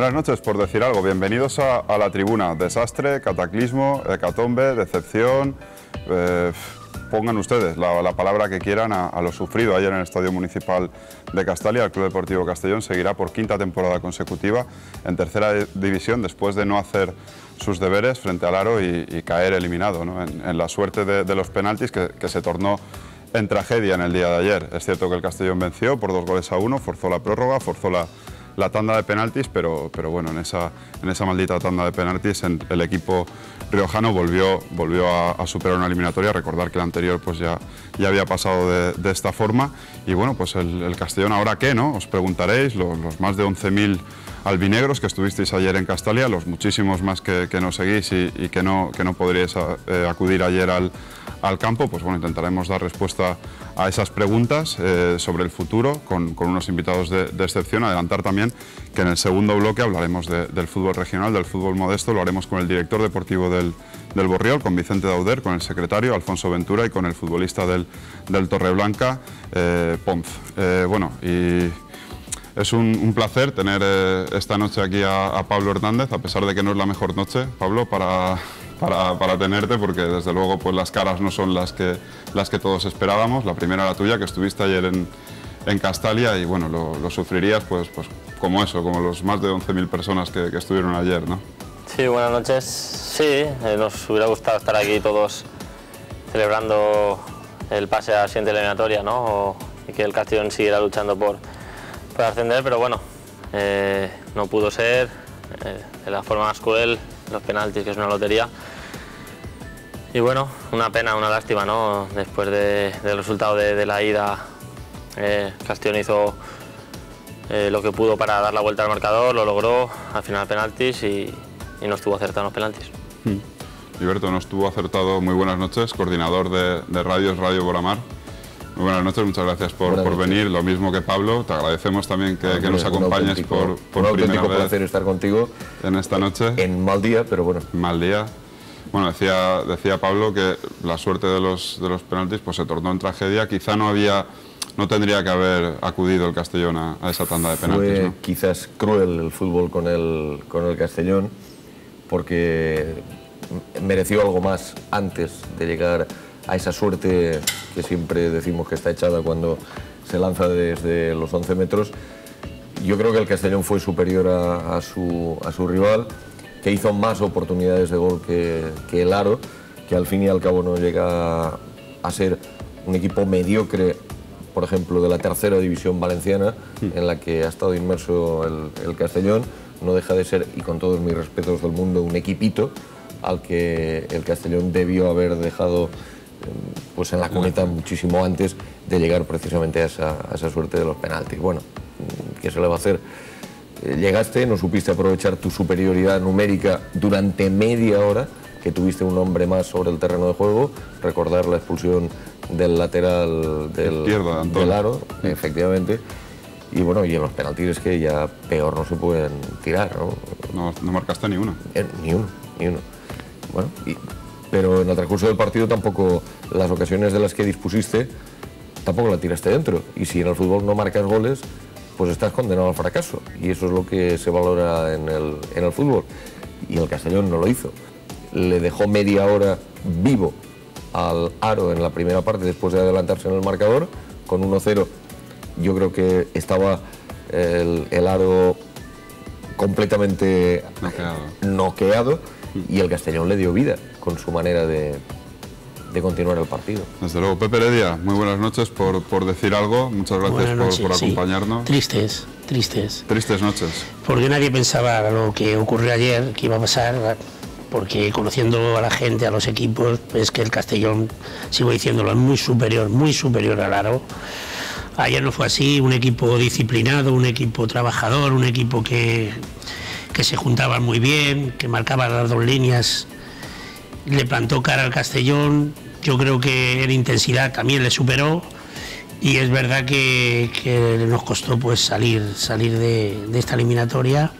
Buenas noches, por decir algo. Bienvenidos a la tribuna. Desastre, cataclismo, hecatombe, decepción. Pongan ustedes la palabra que quieran a lo sufrido ayer en el Estadio Municipal de Castalia. El Club Deportivo Castellón seguirá por quinta temporada consecutiva en tercera división después de no hacer sus deberes frente al Aro y caer eliminado, ¿no? en la suerte de los penaltis que se tornó en tragedia en el día de ayer. Es cierto que el Castellón venció por 2-1, forzó la prórroga, forzó la tanda de penaltis, pero bueno, en esa maldita tanda de penaltis el equipo riojano volvió a superar una eliminatoria. Recordar que la anterior pues ya había pasado de esta forma. Y bueno, pues el Castellón, ¿ahora qué, no? Os preguntaréis, los más de 11.000 albinegros que estuvisteis ayer en Castalia, los muchísimos más que nos seguís y que no podríais acudir ayer al campo, pues bueno, intentaremos dar respuesta a esas preguntas sobre el futuro con unos invitados de excepción. Adelantar también que en el segundo bloque hablaremos del fútbol regional, del fútbol modesto. Lo haremos con el director deportivo del Borriol, con Vicente Dauder, con el secretario Alfonso Ventura y con el futbolista del Torreblanca, Ponz. Bueno, y es un placer tener esta noche aquí a Pablo Hernández, a pesar de que no es la mejor noche, Pablo, para tenerte, porque desde luego pues las caras no son las que todos esperábamos. La primera la tuya, que estuviste ayer en Castalia, y bueno, lo sufrirías pues como los más de 11.000 personas que estuvieron ayer, ¿no? Sí, buenas noches. Sí, nos hubiera gustado estar aquí todos celebrando el pase a la siguiente eliminatoria, ¿no? Y que el Castellón siguiera luchando por ascender, pero bueno, no pudo ser. De la forma más cruel, los penaltis, que es una lotería. Y bueno, una pena, una lástima, ¿no? Después del resultado de la ida, Castellón hizo lo que pudo para dar la vuelta al marcador, lo logró, al final penaltis y no estuvo acertado en los penaltis. Liberto, no estuvo acertado. Muy buenas noches, coordinador de Radios Radio Boramar. Muy buenas noches, muchas gracias por venir, lo mismo que Pablo. Te agradecemos también que nos acompañes por primera vez. Placer estar contigo en esta noche. En mal día, pero bueno. Mal día. Bueno, decía Pablo que la suerte de los penaltis pues se tornó en tragedia. Quizá no tendría que haber acudido el Castellón a esa tanda de penaltis. Fue ¿no? quizás cruel el fútbol con el Castellón, porque mereció algo más antes de llegar a esa suerte que siempre decimos que está echada cuando se lanza desde los 11 metros. Yo creo que el Castellón fue superior a su rival, que hizo más oportunidades de gol que el Aro, que al fin y al cabo no llega a ser un equipo mediocre, por ejemplo, de la tercera división valenciana, en la que ha estado inmerso el Castellón. No deja de ser, y con todos mis respetos del mundo, un equipito al que el Castellón debió haber dejado pues en la cuneta muchísimo antes de llegar precisamente a esa suerte de los penaltis. Bueno, ¿qué se le va a hacer? Llegaste, no supiste aprovechar tu superioridad numérica durante media hora, que tuviste un hombre más sobre el terreno de juego. Recordar la expulsión del lateral del Aro, efectivamente. Y bueno, y en los penaltis es que ya peor no se pueden tirar, ¿no? No marcaste ni uno. Ni uno. Bueno, pero en el transcurso del partido tampoco, las ocasiones de las que dispusiste, tampoco la tiraste dentro. Y si en el fútbol no marcas goles, pues estás condenado al fracaso. Y eso es lo que se valora en el fútbol. Y el Castellón no lo hizo. Le dejó media hora vivo al Aro en la primera parte después de adelantarse en el marcador. Con 1-0 yo creo que estaba el Aro completamente noqueado y el Castellón le dio vida con su manera de continuar el partido. Desde luego. Pepe Heredia, muy buenas noches, por decir algo. Muchas gracias por acompañarnos. Sí. Tristes noches. Porque nadie pensaba lo que ocurrió ayer, que iba a pasar, porque conociendo a la gente, a los equipos, es que el Castellón, sigo diciéndolo, es muy superior al Aro. Ayer no fue así, un equipo disciplinado, un equipo trabajador, un equipo que se juntaba muy bien, que marcaba las dos líneas, le plantó cara al Castellón. Yo creo que en intensidad también le superó, y es verdad que nos costó pues salir de esta eliminatoria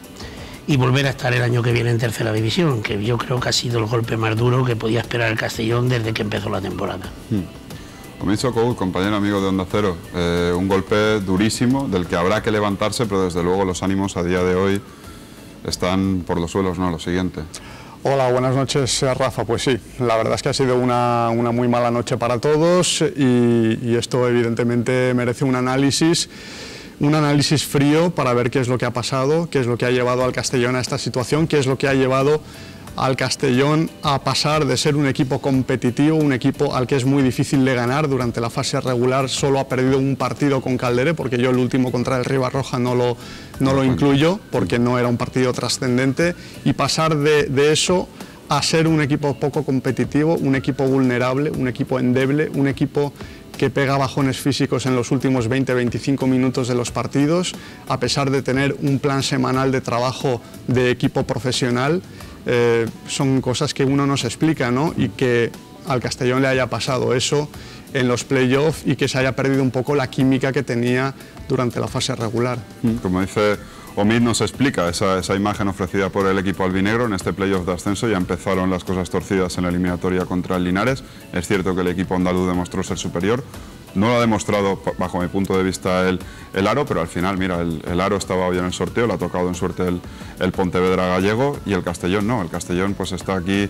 y volver a estar el año que viene en tercera división, que yo creo que ha sido el golpe más duro que podía esperar el Castellón desde que empezó la temporada. Comienzo con compañero amigo de Onda Cero, un golpe durísimo del que habrá que levantarse, pero desde luego los ánimos a día de hoy están por los suelos, ¿no? Lo siguiente. Hola, buenas noches, Rafa. Pues sí, la verdad es que ha sido una muy mala noche para todos y esto evidentemente merece un análisis frío para ver qué es lo que ha pasado, qué es lo que ha llevado al Castellón a esta situación, qué es lo que ha llevado al Castellón a pasar de ser un equipo competitivo, un equipo al que es muy difícil de ganar. Durante la fase regular solo ha perdido un partido con Calderé, porque yo el último contra el Ribarroja no lo incluyo, porque no era un partido trascendente, y pasar de eso a ser un equipo poco competitivo, un equipo vulnerable, un equipo endeble, un equipo que pega bajones físicos en los últimos 20-25 minutos de los partidos, a pesar de tener un plan semanal de trabajo de equipo profesional. Son cosas que uno no se explica, ¿no? Y que al Castellón le haya pasado eso en los playoffs y que se haya perdido un poco la química que tenía durante la fase regular. Como dice Omid, nos explica esa imagen ofrecida por el equipo albinegro en este playoff de ascenso. Ya empezaron las cosas torcidas en la eliminatoria contra el Linares. Es cierto que el equipo andaluz demostró ser superior. No lo ha demostrado, bajo mi punto de vista, el Aro, pero al final, mira, el Aro estaba hoy en el sorteo, le ha tocado en suerte el Pontevedra gallego, y el Castellón no. El Castellón pues está aquí,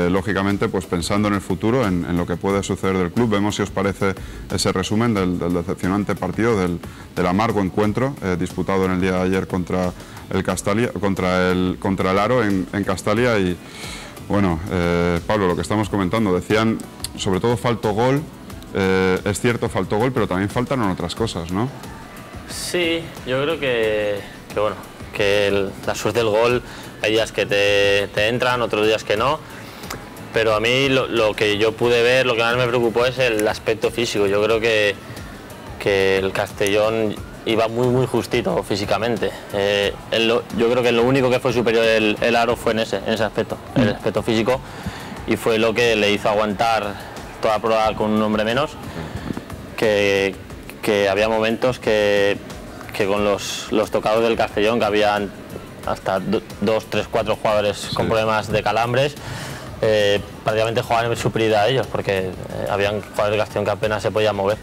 lógicamente, pues pensando en el futuro, en lo que puede suceder del club. Vemos si os parece ese resumen del decepcionante partido, del amargo encuentro disputado en el día de ayer contra el Aro en Castalia. Y bueno, Pablo, lo que estamos comentando, decían, sobre todo faltó gol. Es cierto, faltó gol, pero también faltaron otras cosas, ¿no? Sí, yo creo que bueno, que la suerte del gol, hay días que te entran, otros días que no, pero a mí lo que yo pude ver, lo que más me preocupó es el aspecto físico. Yo creo que el Castellón iba muy justito físicamente. Yo creo que lo único que fue superior el Aro fue en ese aspecto, el aspecto físico, y fue lo que le hizo aguantar toda la prueba con un hombre menos, que había momentos que con los tocados del Castellón, que habían hasta 2, 3, 4 jugadores con problemas de calambres, prácticamente jugaban en suplida a ellos, porque habían jugadores del Castellón que apenas se podían mover.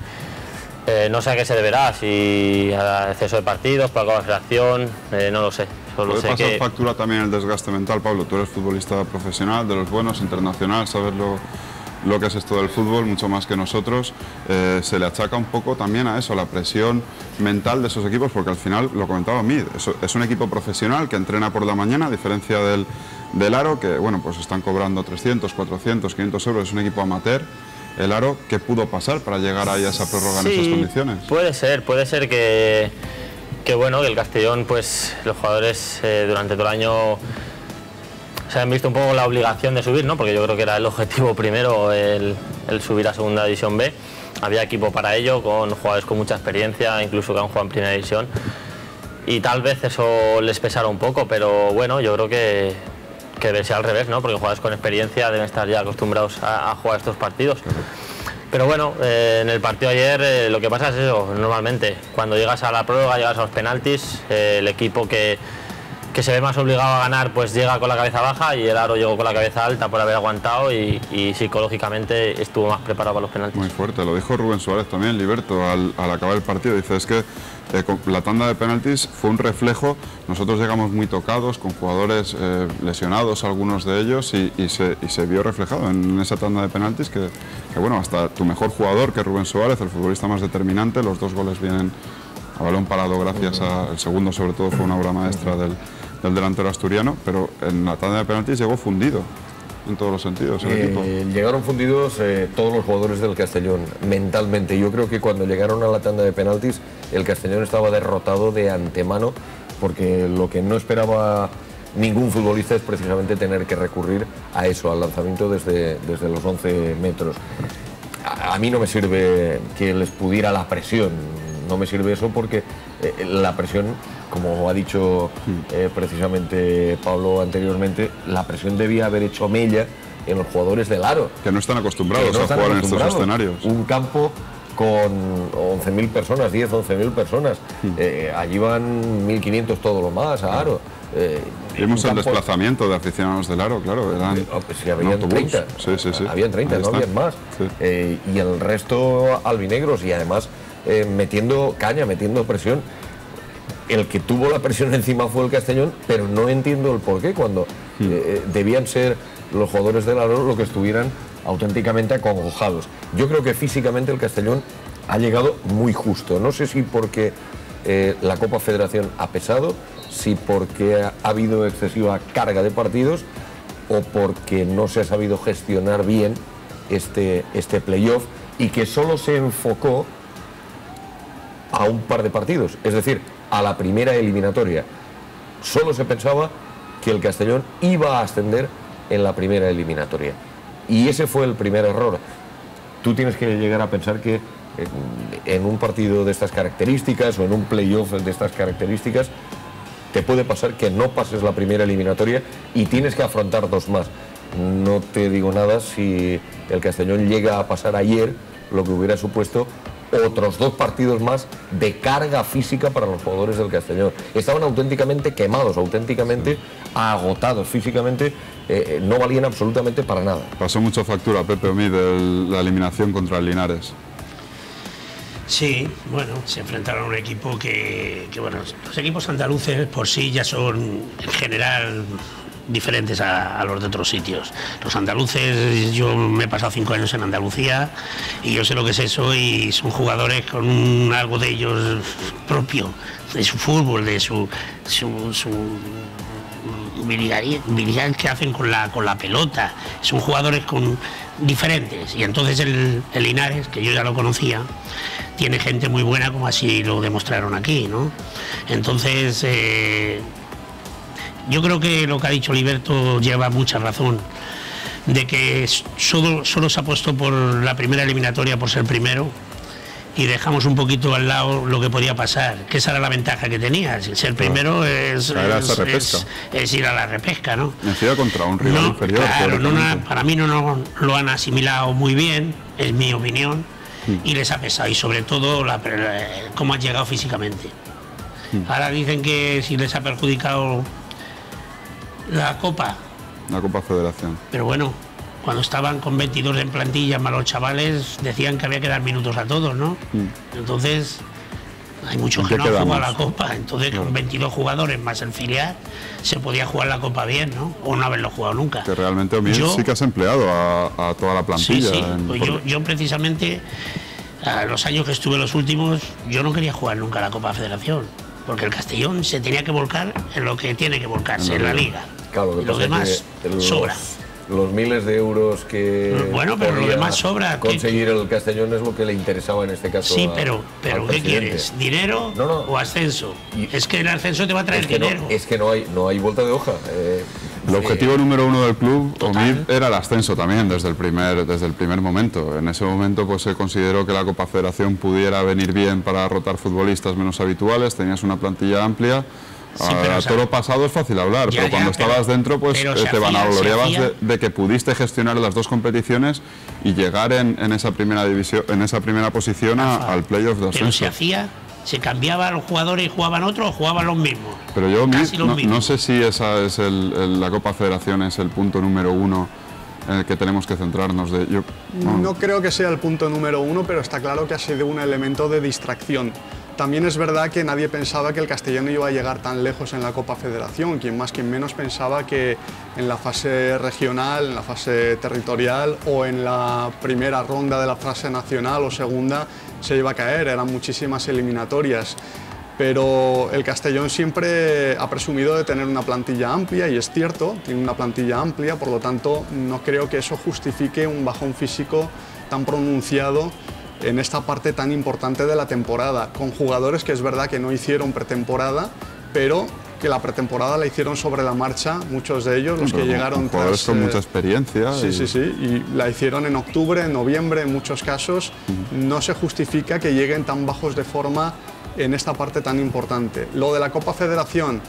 No sé a qué se deberá, si al exceso de partidos, por la confederación, no lo sé. Solo puede sé pasar que factura también el desgaste mental, Pablo. Tú eres futbolista profesional, de los buenos, internacional, sabes lo que es esto del fútbol, mucho más que nosotros. Se le achaca un poco también a eso, la presión mental de esos equipos, porque al final, lo comentaba Mid, es un equipo profesional que entrena por la mañana, a diferencia del Aro, que bueno, pues están cobrando 300, 400, 500 euros, es un equipo amateur. El Aro, ¿qué pudo pasar para llegar ahí a esa prórroga en esas condiciones? Puede ser que bueno, que el Castellón, pues los jugadores durante todo el año se han visto un poco la obligación de subir, ¿no? Porque yo creo que era el objetivo primero el subir a Segunda División B. Había equipo para ello, con jugadores con mucha experiencia, incluso que han jugado en Primera División, y tal vez eso les pesara un poco, pero bueno, yo creo que debe ser al revés, ¿no? Porque jugadores con experiencia deben estar ya acostumbrados a jugar estos partidos. Pero bueno, en el partido de ayer lo que pasa es eso, normalmente cuando llegas a la prórroga, llegas a los penaltis, el equipo que se ve más obligado a ganar pues llega con la cabeza baja, y el Aro llegó con la cabeza alta por haber aguantado y psicológicamente estuvo más preparado para los penaltis. Muy fuerte, lo dijo Rubén Suárez también, Liberto, al acabar el partido. Dice, es que la tanda de penaltis fue un reflejo. Nosotros llegamos muy tocados, con jugadores lesionados, algunos de ellos, y se vio reflejado en esa tanda de penaltis que bueno, hasta tu mejor jugador, que es Rubén Suárez, el futbolista más determinante, los 2 goles vienen a balón parado gracias al segundo, sobre todo fue una obra maestra del delantero asturiano, pero en la tanda de penaltis llegó fundido en todos los sentidos el equipo. Llegaron fundidos todos los jugadores del Castellón mentalmente. Yo creo que cuando llegaron a la tanda de penaltis el Castellón estaba derrotado de antemano, porque lo que no esperaba ningún futbolista es precisamente tener que recurrir a eso, al lanzamiento desde los 11 metros. A mí no me sirve que les pudiera la presión, no me sirve eso, porque la presión, como ha dicho precisamente Pablo anteriormente, la presión debía haber hecho mella en los jugadores del Aro. Que no están acostumbrados a jugar en estos escenarios. Un campo con 11.000 personas, 10, 11.000 personas. Allí van 1.500 todo lo más a Aro. Vimos el desplazamiento de aficionados del Aro, claro. Eran pues sí, habían 30. Sí. Habían 30, no habían más. Sí. Y el resto albinegros, y además metiendo caña, metiendo presión. el que tuvo la presión encima fue el Castellón, pero no entiendo el porqué, cuando debían ser los jugadores del Aro los que estuvieran auténticamente acongojados. Yo creo que físicamente el Castellón ha llegado muy justo. No sé si porque la Copa Federación ha pesado, si porque ha habido excesiva carga de partidos o porque no se ha sabido gestionar bien este playoff y que solo se enfocó a un par de partidos, es decir, a la primera eliminatoria. Solo se pensaba que el Castellón iba a ascender en la primera eliminatoria. Y ese fue el primer error. Tú tienes que llegar a pensar que en un partido de estas características o en un playoff de estas características te puede pasar que no pases la primera eliminatoria y tienes que afrontar dos más. No te digo nada si el Castellón llega a pasar ayer, lo que hubiera supuesto otros dos partidos más de carga física para los jugadores del Castellón. Estaban auténticamente quemados, auténticamente agotados físicamente, no valían absolutamente para nada. Pasó mucho factura, Pepe Omid, de la eliminación contra el Linares. Sí, bueno, se enfrentaron a un equipo que bueno, los equipos andaluces por sí ya son en general diferentes a los de otros sitios. Los andaluces, yo me he pasado 5 años en Andalucía y yo sé lo que es eso, y son jugadores con algo de ellos propio, de su fútbol, de su habilidad que hacen con la pelota. Son jugadores diferentes, y entonces el Linares, que yo ya lo conocía, tiene gente muy buena, como así lo demostraron aquí, ¿no? Entonces yo creo que lo que ha dicho Liberto lleva mucha razón, de que solo se ha puesto por la primera eliminatoria por ser primero, y dejamos un poquito al lado lo que podía pasar, que esa era la ventaja que tenía. Ser primero es ir a la repesca, ¿no? Encima contra un rival inferior. Claro, para mí no lo han asimilado muy bien, es mi opinión, y les ha pesado, y sobre todo cómo han llegado físicamente. Ahora dicen que si les ha perjudicado la Copa Federación. Pero bueno, cuando estaban con 22 en plantilla más los chavales, decían que había que dar minutos a todos, ¿no? Entonces, hay muchos que no han jugado la Copa. Entonces, con 22 jugadores más el filial, se podía jugar la Copa bien, ¿no? O no haberlo jugado nunca. Que realmente, Omid, sí que has empleado a toda la plantilla. Sí, pues yo precisamente, a los años que estuve los últimos, yo no quería jugar nunca la Copa Federación, porque el Castellón se tenía que volcar en lo que tiene que volcarse, en la Liga. Claro, lo demás sobra. Los miles de euros que pero lo demás sobra. Conseguir el Castellón es lo que le interesaba en este caso. Sí, pero ¿qué quieres? ¿Dinero o ascenso? Es que el ascenso te va a traer dinero. Es que no hay vuelta de hoja. El objetivo número uno del club, Omid, era el ascenso también desde el primer momento. En ese momento pues se consideró que la Copa Federación pudiera venir bien para rotar futbolistas menos habituales, tenías una plantilla amplia. Sí, todo lo pasado es fácil hablar, pero cuando estabas dentro pues te vanagloriabas de que pudiste gestionar las dos competiciones y llegar en esa primera división, en esa primera posición al playoff de ascenso. Pero se cambiaban los jugadores y jugaban otros, o jugaban los mismos. Pero yo no sé si esa es la Copa Federación es el punto número uno en el que tenemos que centrarnos. No creo que sea el punto número uno, pero está claro que ha sido un elemento de distracción. También es verdad que nadie pensaba que el Castellón iba a llegar tan lejos en la Copa Federación. Quien más, quien menos pensaba que en la fase regional, en la fase territorial o en la primera ronda de la fase nacional o segunda se iba a caer. Eran muchísimas eliminatorias. Pero el Castellón siempre ha presumido de tener una plantilla amplia, y es cierto, tiene una plantilla amplia, por lo tanto no creo que eso justifique un bajón físico tan pronunciado en esta parte tan importante de la temporada, con jugadores que es verdad que no hicieron pretemporada, pero que la pretemporada la hicieron sobre la marcha, muchos de ellos, los que llegaron jugadores con mucha experiencia. Sí, y la hicieron en octubre, en noviembre, en muchos casos. No se justifica que lleguen tan bajos de forma en esta parte tan importante. Lo de la Copa Federación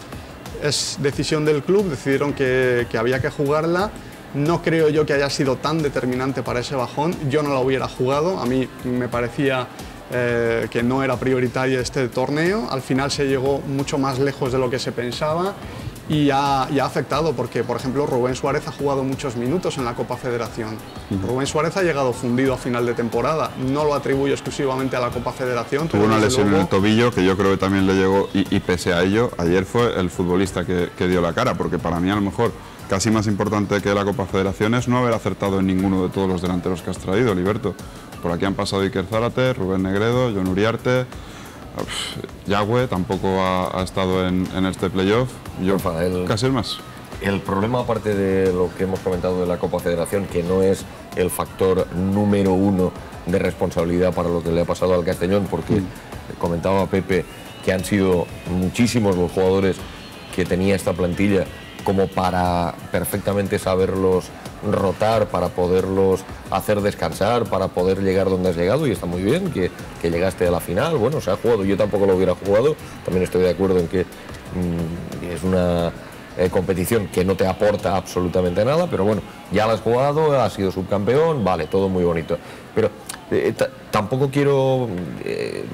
es decisión del club, decidieron que había que jugarla. No creo yo que haya sido tan determinante para ese bajón. Yo no la hubiera jugado, a mí me parecía que no era prioritaria este torneo. Al final se llegó mucho más lejos de lo que se pensaba y ha afectado, porque por ejemplo Rubén Suárez ha jugado muchos minutos en la Copa Federación. Rubén Suárez ha llegado fundido a final de temporada, no lo atribuyo exclusivamente a la Copa Federación. Tuvo una lesión en el tobillo que yo creo que también le llegó, y pese a ello, ayer fue el futbolista que dio la cara, porque para mí a lo mejor casi más importante que la Copa Federación es no haber acertado en ninguno de todos los delanteros que has traído, Liberto. Por aquí han pasado Iker Zárate, Rubén Negredo, Jon Uriarte. Yagüe tampoco ha estado en este playoff. Casi el más. El problema, aparte de lo que hemos comentado de la Copa Federación, que no es el factor número uno de responsabilidad para lo que le ha pasado al Castellón, porque comentaba Pepe que han sido muchísimos los jugadores que tenía esta plantilla como para perfectamente saberlos rotar, para poderlos hacer descansar, para poder llegar donde has llegado, y está muy bien que llegaste a la final. Bueno, se ha jugado, yo tampoco lo hubiera jugado, también estoy de acuerdo en que es una competición que no te aporta absolutamente nada, pero bueno, ya la has jugado, has sido subcampeón, vale, todo muy bonito. Pero tampoco quiero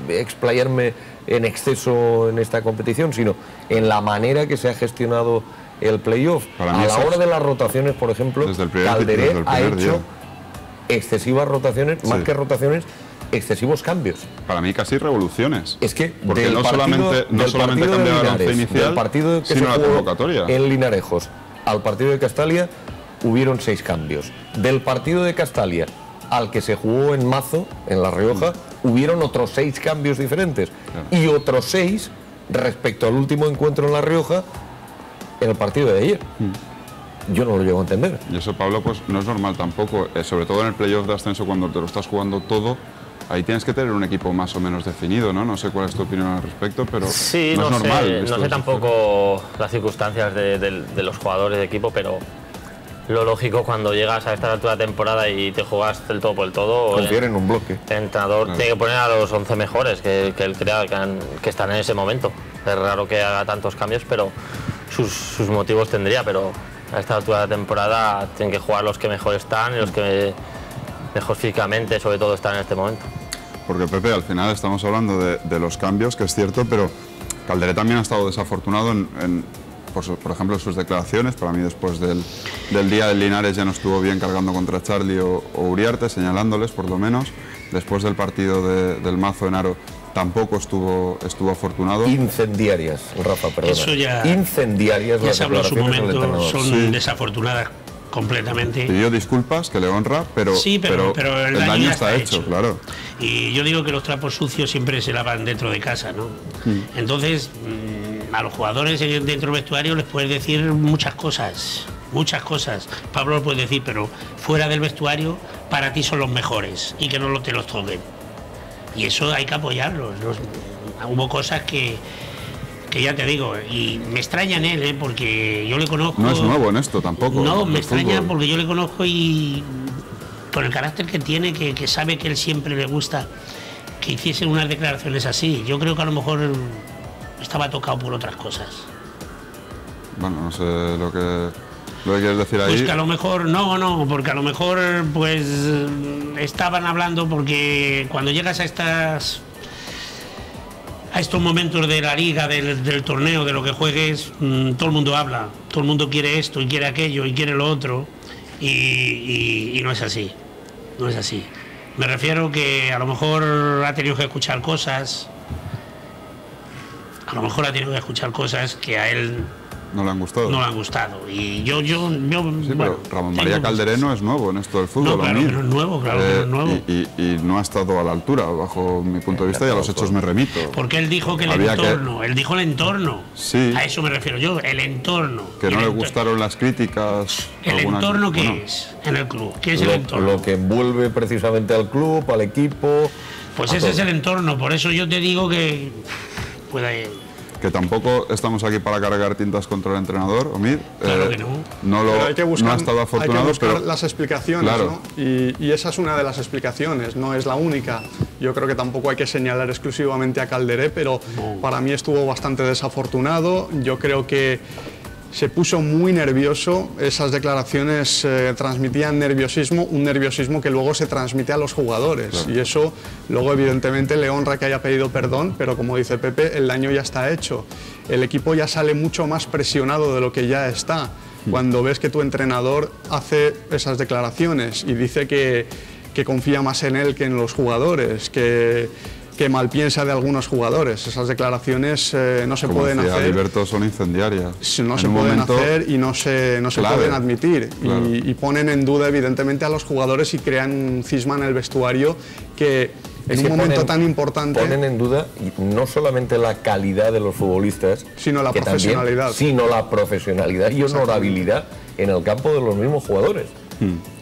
explayarme en exceso en esta competición, sino en la manera que se ha gestionado el playoff. A la hora de las rotaciones, por ejemplo, Calderé ha hecho excesivas rotaciones, más que rotaciones, excesivos cambios. Para mí casi revoluciones. Es que porque no solamente cambiaba el once inicial, del partido que sino se la convocatoria. En Linarejos al partido de Castalia hubieron 6 cambios. Del partido de Castalia al que se jugó en Mazo, en La Rioja, hubieron otros 6 cambios diferentes. Y otros 6 respecto al último encuentro en La Rioja, en el partido de ayer. Yo no lo llego a entender. Y eso, Pablo, pues no es normal tampoco, sobre todo en el playoff de ascenso, cuando te lo estás jugando todo. Ahí tienes que tener un equipo más o menos definido, ¿no? No sé cuál es tu opinión al respecto, pero sí, no es normal. No sé tampoco las circunstancias de los jugadores de equipo, pero lo lógico cuando llegas a esta altura de temporada y te juegas el todo por el todo... Confiar en un bloque. El entrenador tiene que poner a los 11 mejores que él crea que están en ese momento. Es raro que haga tantos cambios, pero sus motivos tendría, pero a esta altura de temporada tienen que jugar los que mejor están y los que mejor físicamente, sobre todo, están en este momento. Porque, Pepe, al final estamos hablando de los cambios, que es cierto, pero Calderé también ha estado desafortunado por ejemplo, en sus declaraciones. Para mí, después del día del Linares, ya no estuvo bien cargando contra Charlie o Uriarte, señalándoles, por lo menos. Después del partido del Mazo en Aro, tampoco estuvo afortunado. Incendiarias, Rafa, perdona. Eso ya, incendiarias ya las se habló en su declaraciones del momento, entrenador. son desafortunadas completamente. Pidió disculpas, que le honra, pero el daño está hecho, claro. Y yo digo que los trapos sucios siempre se lavan dentro de casa, ¿no? Entonces, a los jugadores dentro del vestuario les puedes decir muchas cosas. Pablo lo puede decir, pero fuera del vestuario, para ti son los mejores y que no te los toquen. Y eso hay que apoyarlos. Hubo cosas que ya te digo, y me extraña en él, porque yo le conozco... No es nuevo en esto tampoco. No, me extraña porque yo le conozco y con el carácter que tiene, que sabe que él siempre le gusta que hiciesen unas declaraciones así. Yo creo que a lo mejor estaba tocado por otras cosas. Bueno, no sé lo que quieres decir ahí. Pues que a lo mejor, no, porque a lo mejor pues estaban hablando, porque cuando llegas a estos momentos de la liga, del torneo, de lo que juegues, todo el mundo habla, todo el mundo quiere esto y quiere aquello y quiere lo otro, y no es así, no es así. Me refiero que a lo mejor ha tenido que escuchar cosas, que a él no le han gustado. No le han gustado. Y yo sí, bueno, pero Ramón María Calderé no es nuevo en esto del fútbol. No, claro que no es nuevo, claro que no es nuevo. Y no ha estado a la altura, bajo mi punto de vista, y a los hechos me remito. Porque él dijo que él dijo el entorno. Sí. A eso me refiero yo, el entorno. Que no le gustaron las críticas. ¿El entorno qué es en el club? ¿Qué es el entorno? Lo que envuelve precisamente al club, al equipo. Pues ese es el entorno, por eso yo te digo que que tampoco estamos aquí para cargar tintas contra el entrenador, Omid. Claro que no. No ha estado afortunado, hay que buscar pero las explicaciones, claro. ¿no? Y esa es una de las explicaciones, no es la única. Yo creo que tampoco hay que señalar exclusivamente a Calderé, pero para mí estuvo bastante desafortunado. Yo creo que se puso muy nervioso, esas declaraciones transmitían nerviosismo, un nerviosismo que luego se transmite a los jugadores, claro. Y eso luego evidentemente le honra que haya pedido perdón, pero como dice Pepe, el daño ya está hecho, el equipo ya sale mucho más presionado de lo que ya está, cuando ves que tu entrenador hace esas declaraciones y dice que confía más en él que en los jugadores, que mal piensa de algunos jugadores. Esas declaraciones no se pueden hacer. Alberto, son incendiarias. No se pueden hacer y no se pueden admitir. Claro. Y ponen en duda, evidentemente, a los jugadores y crean un cisma en el vestuario que en un momento tan importante... Ponen en duda no solamente la calidad de los futbolistas, sino la profesionalidad. Sino la profesionalidad y honorabilidad en el campo de los mismos jugadores.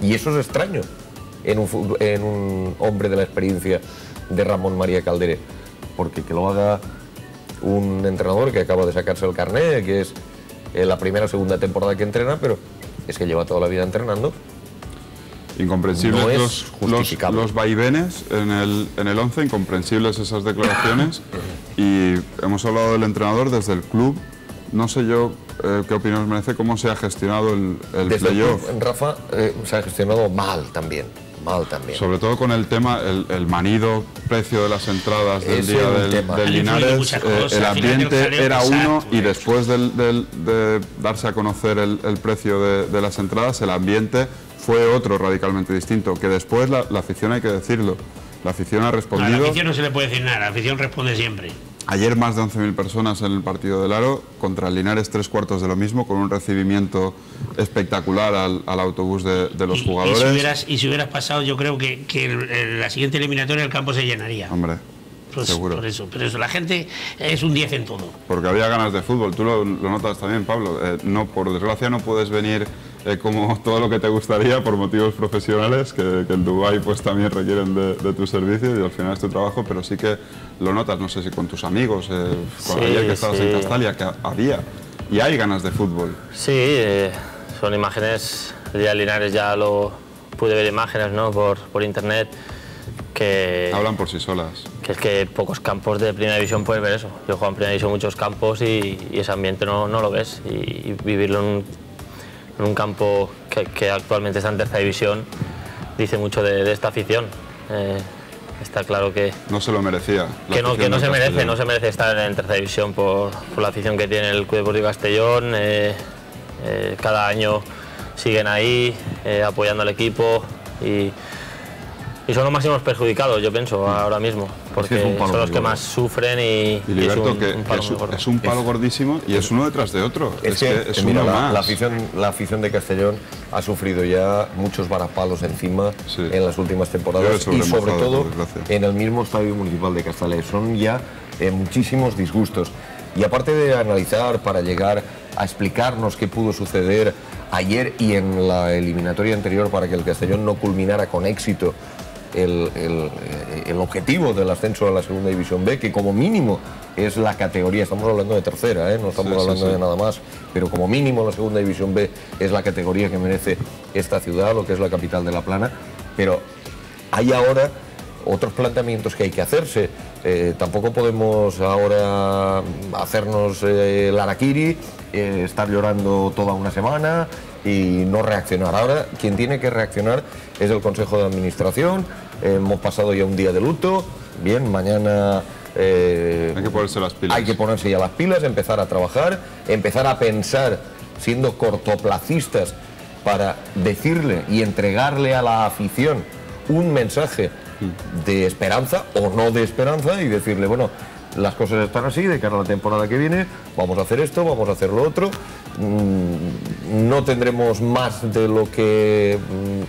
Y eso es extraño en un hombre de la experiencia de Ramón María Calderé, porque que lo haga un entrenador que acaba de sacarse el carné, que es la primera o segunda temporada que entrena, pero es que lleva toda la vida entrenando. Incomprensibles no los vaivenes en el 11, incomprensibles esas declaraciones. Y hemos hablado del entrenador desde el club. No sé yo qué opinión os merece, cómo se ha gestionado el playoff. Rafa, se ha gestionado mal también. Sobre todo con el tema, el manido precio de las entradas del día del Linares, el ambiente era uno y después de darse a conocer el precio de las entradas, el ambiente fue otro radicalmente distinto, que después la afición, hay que decirlo, la afición ha respondido. A la afición no se le puede decir nada, la afición responde siempre. Ayer más de 11.000 personas en el partido del Aro, contra el Linares 3/4 de lo mismo, con un recibimiento espectacular al autobús de los jugadores. Y si hubieras pasado, yo creo que la siguiente eliminatoria el campo se llenaría. Hombre, seguro. Por eso, la gente es un 10 en todo. Porque había ganas de fútbol, tú lo notas también, Pablo. No, por desgracia no puedes venir como todo lo que te gustaría por motivos profesionales, que en Dubái pues también requieren de tu servicio y al final es tu trabajo, pero sí que lo notas, no sé si con tus amigos, ayer que estabas en Castalia, que había y hay ganas de fútbol. Sí, son imágenes, el día de Linares ya lo pude ver imágenes, ¿no? por internet, que hablan por sí solas. Que es que pocos campos de primera división puedes ver eso. Yo juego en primera división muchos campos y ese ambiente no lo ves, y vivirlo en un campo que actualmente está en tercera división dice mucho de esta afición. Está claro que no se lo merecía. Que no se merece estar en tercera división por la afición que tiene el Club Deportivo Castellón. Cada año siguen ahí apoyando al equipo y son los máximos perjudicados, yo pienso, ahora mismo, porque son los que más sufren y Liberto, es un palo gordísimo y es uno detrás de otro. Es uno más. La afición de Castellón ha sufrido ya muchos varapalos encima en las últimas temporadas y sobre todo en el mismo Estadio Municipal de Castalia. Son ya muchísimos disgustos. Y aparte de analizar para llegar a explicarnos qué pudo suceder ayer y en la eliminatoria anterior para que el Castellón no culminara con éxito el objetivo del ascenso a la segunda división B, que como mínimo es la categoría, estamos hablando de tercera, no estamos hablando de nada más, pero como mínimo la segunda división B es la categoría que merece esta ciudad, lo que es la capital de La Plana, pero hay ahora otros planteamientos que hay que hacerse. Tampoco podemos ahora hacernos el harakiri, estar llorando toda una semana y no reaccionar. Ahora quien tiene que reaccionar es el Consejo de Administración. Hemos pasado ya un día de luto, bien, mañana hay que ponerse las pilas. Hay que ponerse ya las pilas, empezar a trabajar, empezar a pensar, siendo cortoplacistas, para decirle y entregarle a la afición un mensaje de esperanza o no de esperanza y decirle, bueno, las cosas están así, de cara a la temporada que viene, vamos a hacer esto, vamos a hacer lo otro, no tendremos más de lo que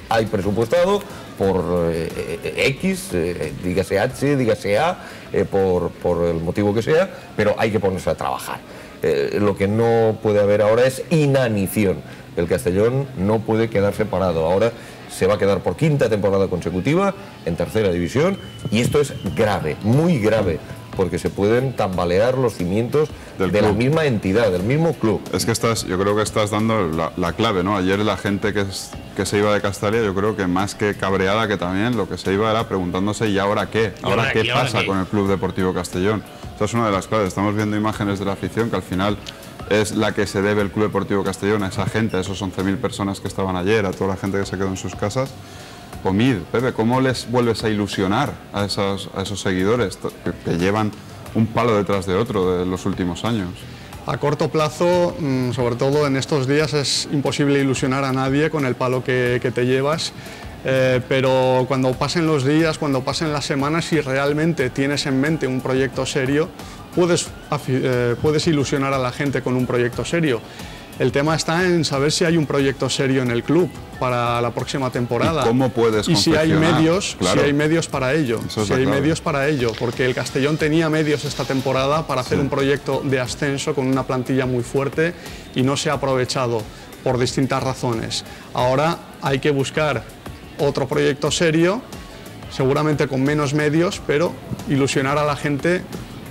hay presupuestado por X, dígase H, dígase A, por el motivo que sea, pero hay que ponerse a trabajar. Lo que no puede haber ahora es inanición. El Castellón no puede quedarse parado. Ahora se va a quedar por quinta temporada consecutiva en tercera división y esto es grave, muy grave, porque se pueden tambalear los cimientos de la misma entidad, del mismo club. Es que yo creo que estás dando la clave, ¿no? Ayer la gente que se iba de Castalia, yo creo que más que cabreada, que también lo que se iba era preguntándose ¿y ahora qué? ¿Ahora qué pasa con el Club Deportivo Castellón? Esa es una de las claves. Estamos viendo imágenes de la afición que al final es la que se debe el Club Deportivo Castellón, a esa gente, a esos 11.000 personas que estaban ayer, a toda la gente que se quedó en sus casas. Omid, Pepe, ¿cómo les vuelves a ilusionar a esos seguidores que llevan un palo detrás de otro de los últimos años? A corto plazo, sobre todo en estos días, es imposible ilusionar a nadie con el palo que te llevas, pero cuando pasen los días, cuando pasen las semanas, si realmente tienes en mente un proyecto serio, puedes ilusionar a la gente con un proyecto serio. El tema está en saber si hay un proyecto serio en el club para la próxima temporada. ¿Y cómo puedes y si hay medios, claro. Si hay medios para ello. Eso si hay medios para ello, porque el Castellón tenía medios esta temporada para hacer un proyecto de ascenso con una plantilla muy fuerte y no se ha aprovechado por distintas razones. Ahora hay que buscar otro proyecto serio, seguramente con menos medios, pero ilusionar a la gente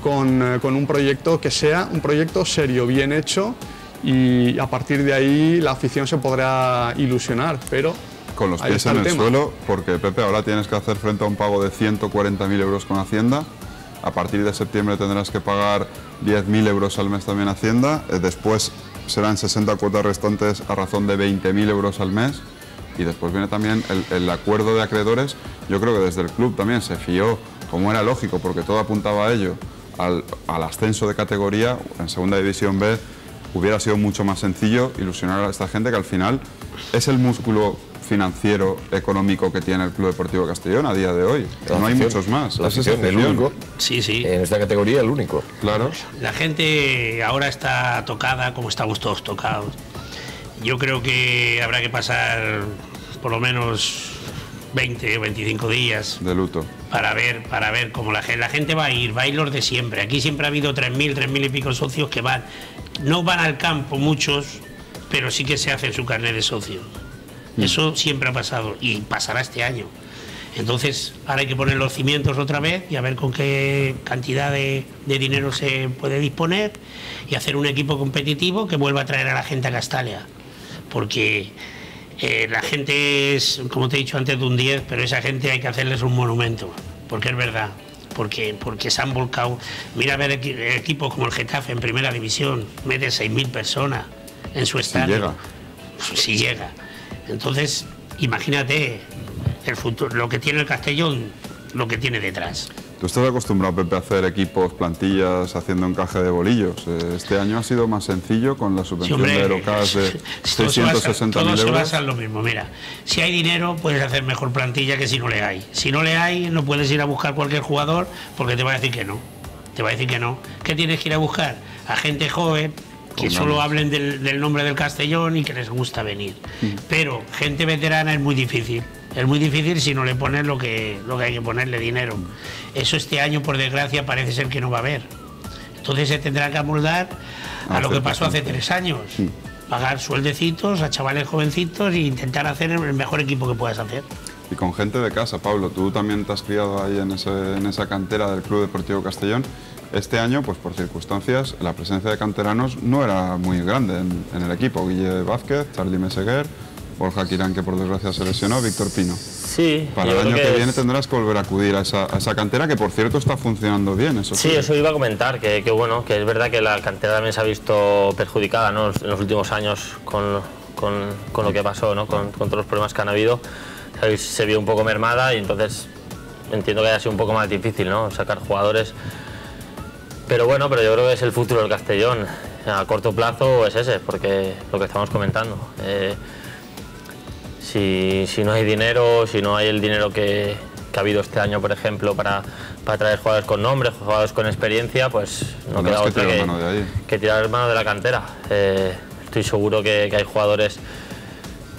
con un proyecto que sea un proyecto serio, bien hecho, y a partir de ahí la afición se podrá ilusionar, pero con los pies en el suelo, porque Pepe, ahora tienes que hacer frente a un pago de 140.000 euros con Hacienda. A partir de septiembre tendrás que pagar 10.000 euros al mes también Hacienda. Después serán 60 cuotas restantes a razón de 20.000 euros al mes. Y después viene también el acuerdo de acreedores. Yo creo que desde el club también se fió, como era lógico, porque todo apuntaba a ello, al ascenso de categoría en Segunda División B. Hubiera sido mucho más sencillo ilusionar a esta gente, que al final es el músculo financiero, económico que tiene el Club Deportivo Castellón a día de hoy. No hay muchos más. La afición, el único. Sí. En esta categoría, el único. Claro. La gente ahora está tocada como estamos todos tocados. Yo creo que habrá que pasar por lo menos 20 o 25 días de luto para ver cómo la gente va a ir los de siempre. Aquí siempre ha habido 3.000 y pico socios que van. No van al campo muchos, pero sí que se hacen su carnet de socios. Eso siempre ha pasado y pasará este año. Entonces ahora hay que poner los cimientos otra vez y a ver con qué cantidad de dinero se puede disponer y hacer un equipo competitivo que vuelva a traer a la gente a Castalia. Porque la gente es, como te he dicho antes, de un 10, pero esa gente hay que hacerles un monumento, porque es verdad. Porque se han volcado. Mira a ver equipos como el Getafe en primera división, mete 6.000 personas en su estadio. Si llega. Entonces, imagínate el futuro, lo que tiene el Castellón, lo que tiene detrás. Tú estás acostumbrado, Pepe, a hacer equipos, plantillas, haciendo encaje de bolillos. Este año ha sido más sencillo con la subvención de Aerocas de 660.000 euros. Todo se basa en lo mismo. Mira, si hay dinero, puedes hacer mejor plantilla que si no le hay. Si no le hay, no puedes ir a buscar cualquier jugador porque te va a decir que no. Te va a decir que no. ¿Qué tienes que ir a buscar? A gente joven, que solo hablen del nombre del Castellón y que les gusta venir. Pero gente veterana es muy difícil. Es muy difícil si no le pones lo que hay que ponerle, dinero. Eso este año, por desgracia, parece ser que no va a haber. Entonces se tendrá que amoldar a lo que pasó hace 3 años. Pagar sueldecitos a chavales jovencitos e intentar hacer el mejor equipo que puedas hacer. Y con gente de casa, Pablo, tú también te has criado ahí en esa cantera del Club Deportivo Castellón. Este año, pues por circunstancias, la presencia de canteranos no era muy grande en el equipo. Guille Vázquez, Charly Meseguer, Borja Quirán, que por desgracia se lesionó, Víctor Pino. Sí. Para el año que viene tendrás que volver a acudir a esa cantera, que por cierto está funcionando bien. Eso sí, eso iba a comentar, que bueno, que es verdad que la cantera también se ha visto perjudicada, ¿no?, en los últimos años con lo que pasó, ¿no?, con todos los problemas que han habido. Se vio un poco mermada y entonces entiendo que haya sido un poco más difícil, ¿no?, sacar jugadores. Pero bueno, yo creo que es el futuro del Castellón. A corto plazo es ese, porque lo que estamos comentando. Si no hay dinero, si no hay el dinero que ha habido este año, por ejemplo, para traer jugadores con nombre, jugadores con experiencia, pues no queda otra que tirar mano de la cantera. Estoy seguro que hay jugadores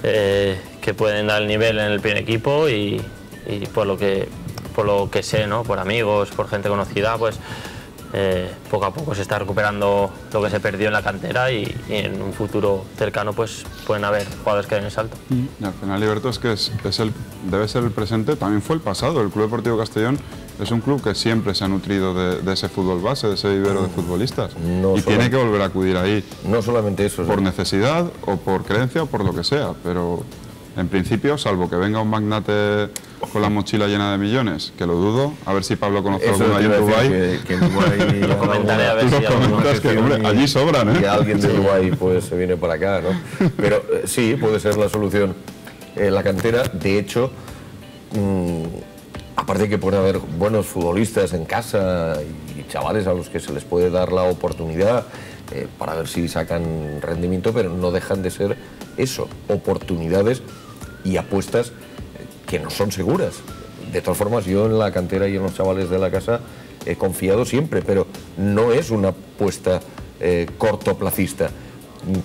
que pueden dar el nivel en el primer equipo y por lo que sé, ¿no?, por amigos, por gente conocida, pues poco a poco se está recuperando lo que se perdió en la cantera y en un futuro cercano pues pueden haber jugadores que den el salto. Y al final, Liberto, es que debe ser el presente, también fue el pasado. El Club Deportivo Castellón es un club que siempre se ha nutrido de ese fútbol base, de ese vivero de futbolistas. Y tiene que volver a acudir ahí. No solamente eso. Por necesidad o por creencia o por lo que sea, pero en principio, salvo que venga un magnate con la mochila llena de millones, que lo dudo. A ver si Pablo conoce Eso alguno ahí en Dubái. que en Dubái Lo comentaré a ver Tú si lo alguno- comentas que, hombre, allí sobran, que ¿eh? alguien de Dubái pues se viene para acá, ¿no? Pero sí, puede ser la solución. La cantera, de hecho, aparte que puede haber buenos futbolistas en casa y chavales a los que se les puede dar la oportunidad para ver si sacan rendimiento, pero no dejan de ser eso, oportunidades y apuestas que no son seguras. De todas formas, yo en la cantera y en los chavales de la casa he confiado siempre, pero no es una apuesta cortoplacista.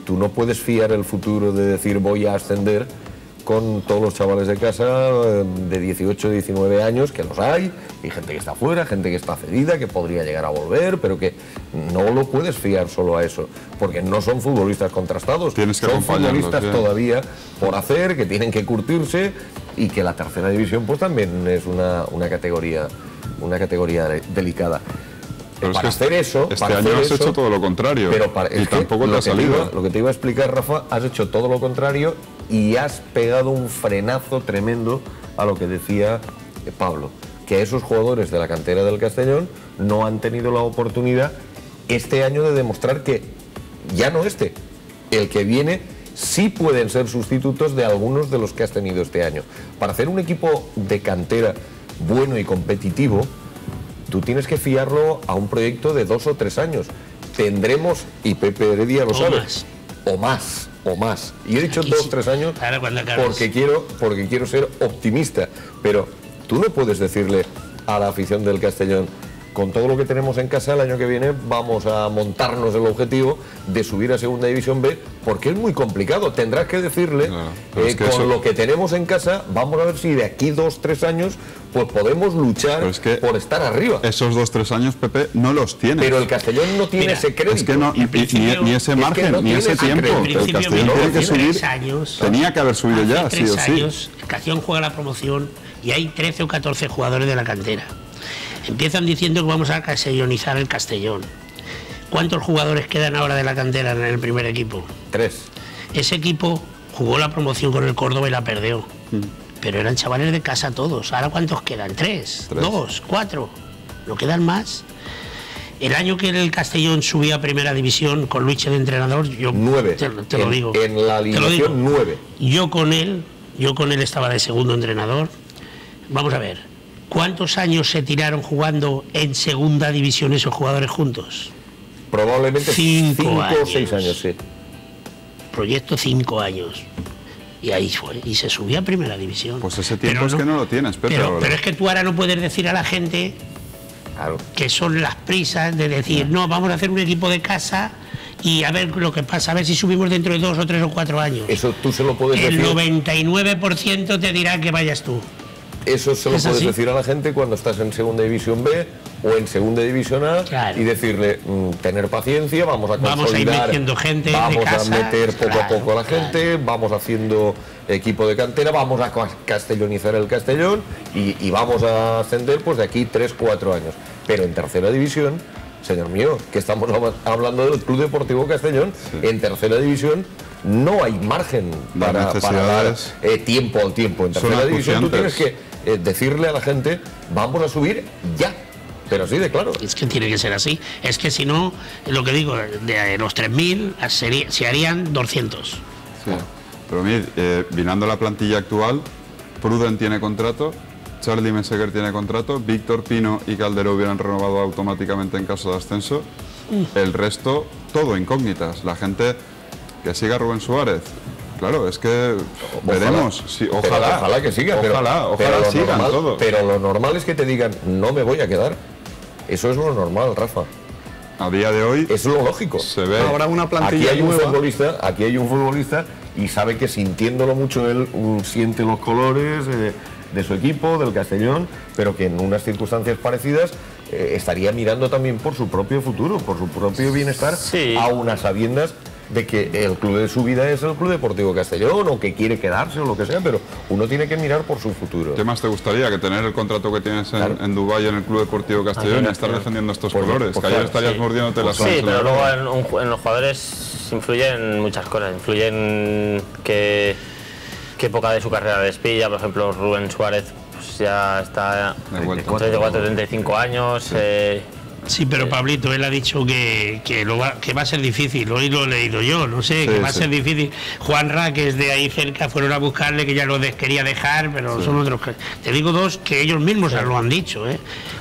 Tú no puedes fiar el futuro de decir voy a ascender con todos los chavales de casa de 18, 19 años, que los hay, y gente que está fuera, gente que está cedida, que podría llegar a volver, pero que no lo puedes fiar solo a eso, porque no son futbolistas contrastados, Tienes que son acompañarlos, futbolistas bien. todavía por hacer, que tienen que curtirse, y que la tercera división pues también es una categoría delicada. Pero es Para que hacer eso, este para año hacer has hecho eso, todo lo contrario. pero Y tampoco te ha salido. Lo que te iba a explicar, Rafa, has hecho todo lo contrario y has pegado un frenazo tremendo a lo que decía Pablo, que esos jugadores de la cantera del Castellón no han tenido la oportunidad este año de demostrar que, ya no el que viene, sí pueden ser sustitutos de algunos de los que has tenido este año. Para hacer un equipo de cantera bueno y competitivo, tú tienes que fiarlo a un proyecto de 2 o 3 años. Tendremos, y Pepe Heredia lo sabe, o más. Y he dicho Aquí 2 o sí. 3 años Ahora cuando acabes. porque quiero ser optimista. Pero tú no puedes decirle a la afición del Castellón, con todo lo que tenemos en casa el año que viene vamos a montarnos el objetivo de subir a Segunda División B, porque es muy complicado. Tendrás que decirle, Claro, pero es que con eso- lo que tenemos en casa, vamos a ver si de aquí 2 o 3 años pues podemos luchar Pero es que por estar arriba. Esos 2 o 3 años, Pepe, no los tienes. Pero el Castellón no tiene Mira, ese crédito. Es que no, ni ese margen, no ni ese tiene ese tiempo. crédito. El En Castellón principio, tiene que hace subir. 3 años, Tenía que haber subido hace ya, sí 3 o sí. años, el Castellón juega la promoción y hay 13 o 14 jugadores de la cantera. Empiezan diciendo que vamos a castellonizar el Castellón. ¿Cuántos jugadores quedan ahora de la cantera en el primer equipo? 3. Ese equipo jugó la promoción con el Córdoba y la perdió. Pero eran chavales de casa todos. ¿Ahora cuántos quedan? 3, 2, 4. ¿No quedan más? El año que el Castellón subía a primera división con Luis de entrenador, yo 9. te lo digo. En la Te lo digo. alineación 9. Yo con él estaba de segundo entrenador. Vamos a ver, ¿cuántos años se tiraron jugando en segunda división esos jugadores juntos? Probablemente 5 5 o años. 6 años, sí. Proyecto 5 años. Y ahí fue, y se subió a primera división. Pues ese tiempo Pero es que no lo tienes, Pepe. ahora. pero es que tú ahora no puedes decir a la gente Claro. que son las prisas de decir, no, vamos a hacer un equipo de casa y a ver lo que pasa, a ver si subimos dentro de 2 o 3 o 4 años. Eso tú se lo puedes El decir. 99% te dirá que vayas tú. Eso se lo ¿Es puedes así? decir a la gente cuando estás en Segunda División B o en Segunda División A, Claro. y decirle, tener paciencia, vamos a Vamos a ir consolidar, metiendo gente de vamos casa, a meter poco a claro, poco a la gente, vamos haciendo equipo de cantera, vamos a castellonizar el Castellón y vamos a ascender pues de aquí 3 o 4 años. Pero en tercera división, señor mío, que estamos hablando del Club Deportivo Castellón, en tercera división no hay margen Las para dar necesidades tiempo al tiempo. En son tercera división tú tienes acuciantes. que decirle a la gente, vamos a subir ya. Pero así de claro. Es que tiene que ser así. Es que si no, lo que digo, de los 3.000 se harían 200. Sí. Pero mira, mirando la plantilla actual, Pruden tiene contrato, Charlie Meseguer tiene contrato, Víctor Pino y Calderó hubieran renovado automáticamente en caso de ascenso. El resto, todo incógnitas. La gente que siga a Rubén Suárez. Claro, es que veremos. Sí, Pero ojalá que siga. Ojalá pero lo sigan normal, todo. Pero lo normal es que te digan, no me voy a quedar. Eso es lo normal, Rafa. A día de hoy Es lo lógico. se ve. Habrá una plantilla Aquí nueva. hay un futbolista y sabe que sintiéndolo mucho él siente los colores de su equipo, del Castellón, pero que en unas circunstancias parecidas estaría mirando también por su propio futuro, por su propio bienestar, Sí. a unas sabiendas de que el club de su vida es el Club Deportivo Castellón o que quiere quedarse o lo que sea, pero uno tiene que mirar por su futuro. ¿Qué más te gustaría que tener el contrato que tienes Claro. en Dubái en el Club Deportivo Castellón y estar defendiendo estos Por- colores? por Que ayer favor, estarías sí. mordiéndote las Sí, manos en la pero luego grada. en los jugadores influyen muchas cosas. Influyen qué época de su carrera despilla. Por ejemplo, Rubén Suárez pues ya está De vuelta. con 34, 35 años. Sí, pero Pablito, él ha dicho que va a ser difícil, hoy lo he leído yo, no sé, que va a ser difícil. Juanra, que es de ahí cerca, fueron a buscarle, que ya lo quería dejar, pero son otros que... Te digo dos que ellos mismos lo han dicho,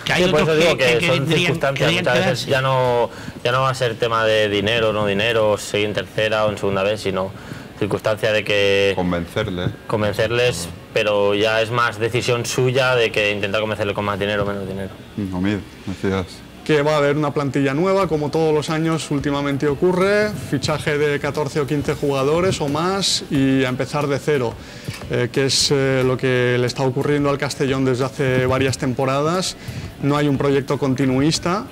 que hay otros que son circunstancias, muchas veces ya no va a ser tema de dinero, no dinero, seguir en tercera o en segunda vez, sino circunstancia de que... Convencerles, pero ya es más decisión suya de que intentar convencerle con más dinero o menos dinero. Omid, decías... Que va a haber una plantilla nueva, como todos los años últimamente ocurre, fichaje de 14 o 15 jugadores o más y a empezar de cero, que es lo que le está ocurriendo al Castellón desde hace varias temporadas. No hay un proyecto continuista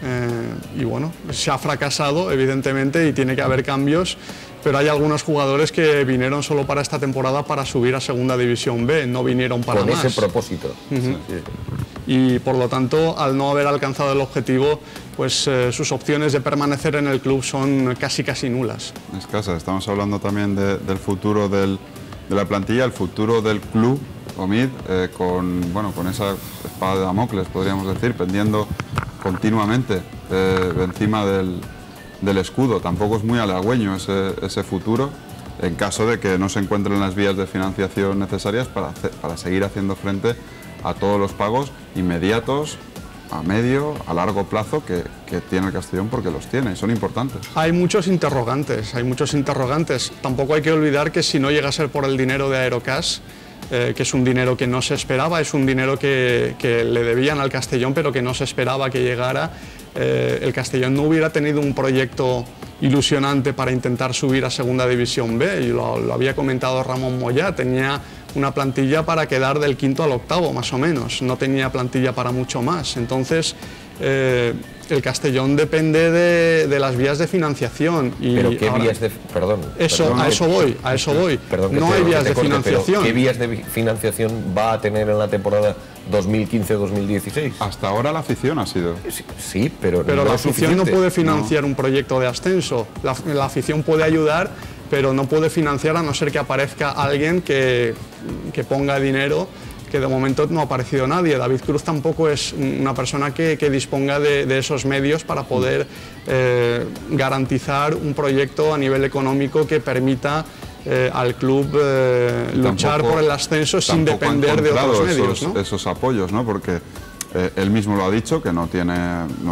y bueno, se ha fracasado evidentemente y tiene que haber cambios, pero hay algunos jugadores que vinieron solo para esta temporada para subir a Segunda División B, no vinieron para más. Con ese propósito. Sí. Y por lo tanto, al no haber alcanzado el objetivo, pues sus opciones de permanecer en el club son casi nulas. Escasas. Estamos hablando también del futuro de la plantilla, el futuro del club, Omid, con esa espada de Damocles, podríamos decir, pendiendo continuamente encima del escudo. Tampoco es muy halagüeño ese futuro, en caso de que no se encuentren las vías de financiación necesarias para seguir haciendo frente a todos los pagos inmediatos, a medio, a largo plazo que tiene el Castellón, porque los tiene, son importantes. Hay muchos interrogantes. Tampoco hay que olvidar que si no llega a ser por el dinero de Aerocash, que es un dinero que no se esperaba, es un dinero que le debían al Castellón, pero que no se esperaba que llegara, el Castellón no hubiera tenido un proyecto ilusionante para intentar subir a Segunda División B. Y lo había comentado Ramón Moyá, tenía una plantilla para quedar del quinto al octavo, más o menos, no tenía plantilla para mucho más. Entonces, el Castellón depende de las vías de financiación. ¿Pero qué vías de...? Perdón. A eso voy. Perdón, no hay vías de financiación. ¿Qué vías de financiación va a tener en la temporada 2015-2016? Hasta ahora la afición ha sido. Sí, pero la afición no puede financiar un proyecto de ascenso. La afición puede ayudar, pero no puede financiar a no ser que aparezca alguien que ponga dinero, que de momento no ha aparecido nadie. David Cruz tampoco es una persona que disponga de esos medios para poder garantizar un proyecto a nivel económico que permita al club luchar por el ascenso sin depender de otros medios, ¿no? Esos apoyos, ¿no? Porque él mismo lo ha dicho, que no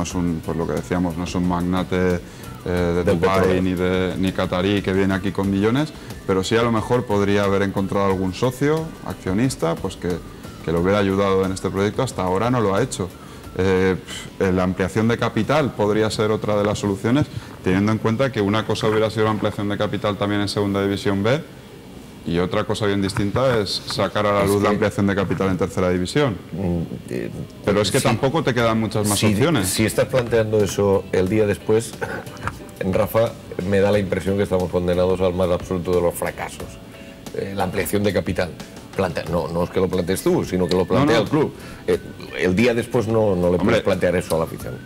es un, pues lo que decíamos, no es un magnate de Dubái ni catarí que viene aquí con millones, pero sí a lo mejor podría haber encontrado algún socio, accionista, pues que lo hubiera ayudado en este proyecto. Hasta ahora no lo ha hecho. La ampliación de capital podría ser otra de las soluciones, teniendo en cuenta que una cosa hubiera sido la ampliación de capital también en Segunda División B y otra cosa bien distinta es sacar a la luz la ampliación de capital en Tercera División. Pero es que tampoco te quedan muchas más opciones. Si estás planteando eso el día después, Rafa, me da la impresión que estamos condenados al más absoluto de los fracasos. La ampliación de capital. No es que lo plantees tú, sino que lo plantea el club. El día después no le puedes plantear eso a la afición.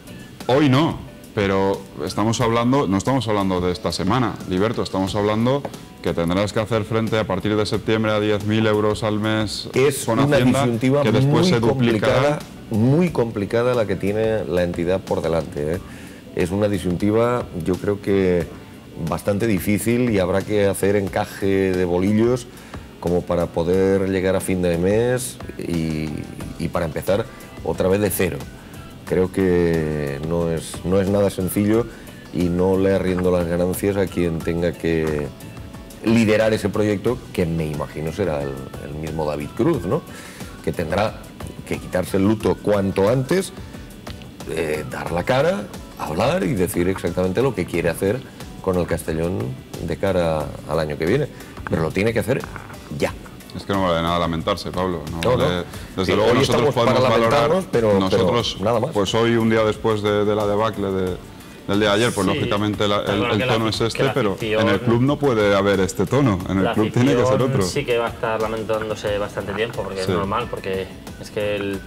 Hoy no, pero no estamos hablando de esta semana, Liberto, estamos hablando que tendrás que hacer frente a partir de septiembre a 10.000 euros al mes con Hacienda, disyuntiva que después se duplicará. Muy complicada la que tiene la entidad por delante. Es una disyuntiva, yo creo que bastante difícil, y habrá que hacer encaje de bolillos como para poder llegar a fin de mes y para empezar otra vez de cero. Creo que no es nada sencillo y no le arriendo las ganancias a quien tenga que liderar ese proyecto, que me imagino será el mismo David Cruz, ¿no? Que tendrá que quitarse el luto cuanto antes, dar la cara, hablar y decir exactamente lo que quiere hacer con el Castellón de cara al año que viene. Pero lo tiene que hacer ya. Es que no vale nada lamentarse, Pablo. Desde sí, luego nosotros podemos valorar, pero nada más. Pues hoy, un día después de la debacle del día de ayer, pues sí, lógicamente el tono es este, pero en el club no puede haber este tono, en el club tiene que ser otro. Sí que va a estar lamentándose bastante tiempo, porque es normal, porque es que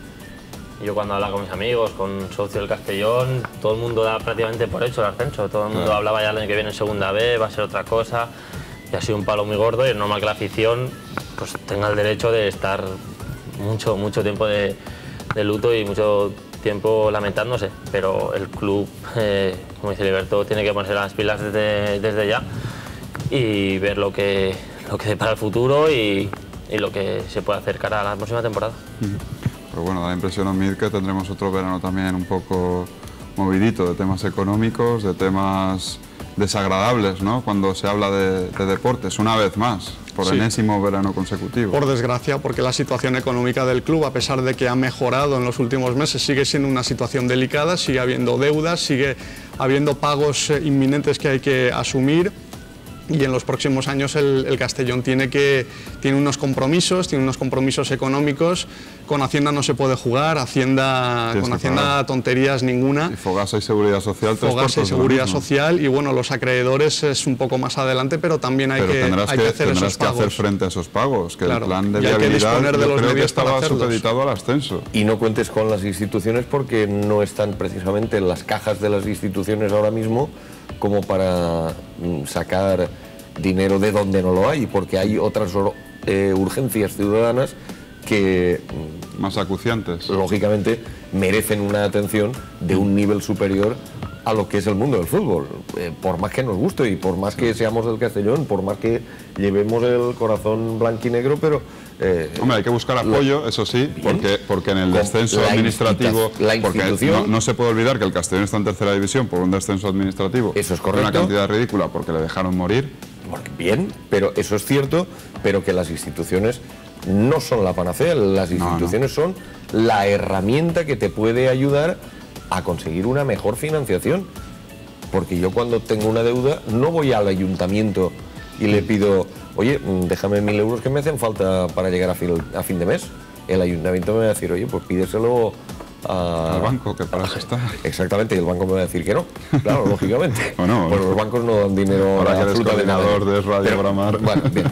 yo cuando hablaba con mis amigos, con socios del Castellón, todo el mundo da prácticamente por hecho el ascenso, todo el mundo hablaba ya el año que viene en Segunda B, va a ser otra cosa, y ha sido un palo muy gordo, y es normal que la afición pues tenga el derecho de estar mucho tiempo de luto y mucho tiempo lamentándose, pero el club, como dice Liberto, tiene que ponerse las pilas desde ya y ver lo que depara el futuro y lo que se puede hacer cara a la próxima temporada. Pero bueno, da la impresión, Omid, que tendremos otro verano también un poco movidito, de temas económicos, de temas desagradables, ¿no? Cuando se habla de deportes, una vez más, por enésimo verano consecutivo. Por desgracia, porque la situación económica del club, a pesar de que ha mejorado en los últimos meses, sigue siendo una situación delicada, sigue habiendo deudas, sigue habiendo pagos inminentes que hay que asumir. Y en los próximos años el Castellón tiene unos compromisos económicos. Con Hacienda no se puede jugar, con Hacienda tonterías ninguna. Y Fogasa y Seguridad Social. Fogasa y Seguridad Social, y bueno, los acreedores es un poco más adelante, pero también hay que hacer esos pagos. Tendrás que hacer frente a esos pagos, que claro, el plan de y hay que viabilidad disponer de los creo que medios estaba para hacerlos. supeditado al ascenso. Y no cuentes con las instituciones porque no están precisamente en las cajas de las instituciones ahora mismo como para sacar dinero de donde no lo hay, porque hay otras urgencias ciudadanas que más acuciantes, lógicamente merecen una atención de un nivel superior a lo que es el mundo del fútbol, por más que nos guste y por más que seamos del Castellón, por más que llevemos el corazón blanquinegro, pero hombre, hay que buscar apoyo, eso sí, porque en el descenso administrativo, porque no se puede olvidar que el Castellón está en tercera división por un descenso administrativo, eso es correcto, una cantidad ridícula porque le dejaron morir. Bien, pero eso es cierto, pero que las instituciones no son la panacea, las instituciones son la herramienta que te puede ayudar a conseguir una mejor financiación. Porque yo cuando tengo una deuda no voy al ayuntamiento y le pido, oye, déjame 1.000 euros que me hacen falta para llegar a fin de mes. El ayuntamiento me va a decir, oye, pues pídeselo al banco, que para eso está. Exactamente, y el banco me va a decir que no, claro, lógicamente. Bueno, pues los bancos no dan dinero ahora que eres coordinador de radiogramar. Bueno, bien,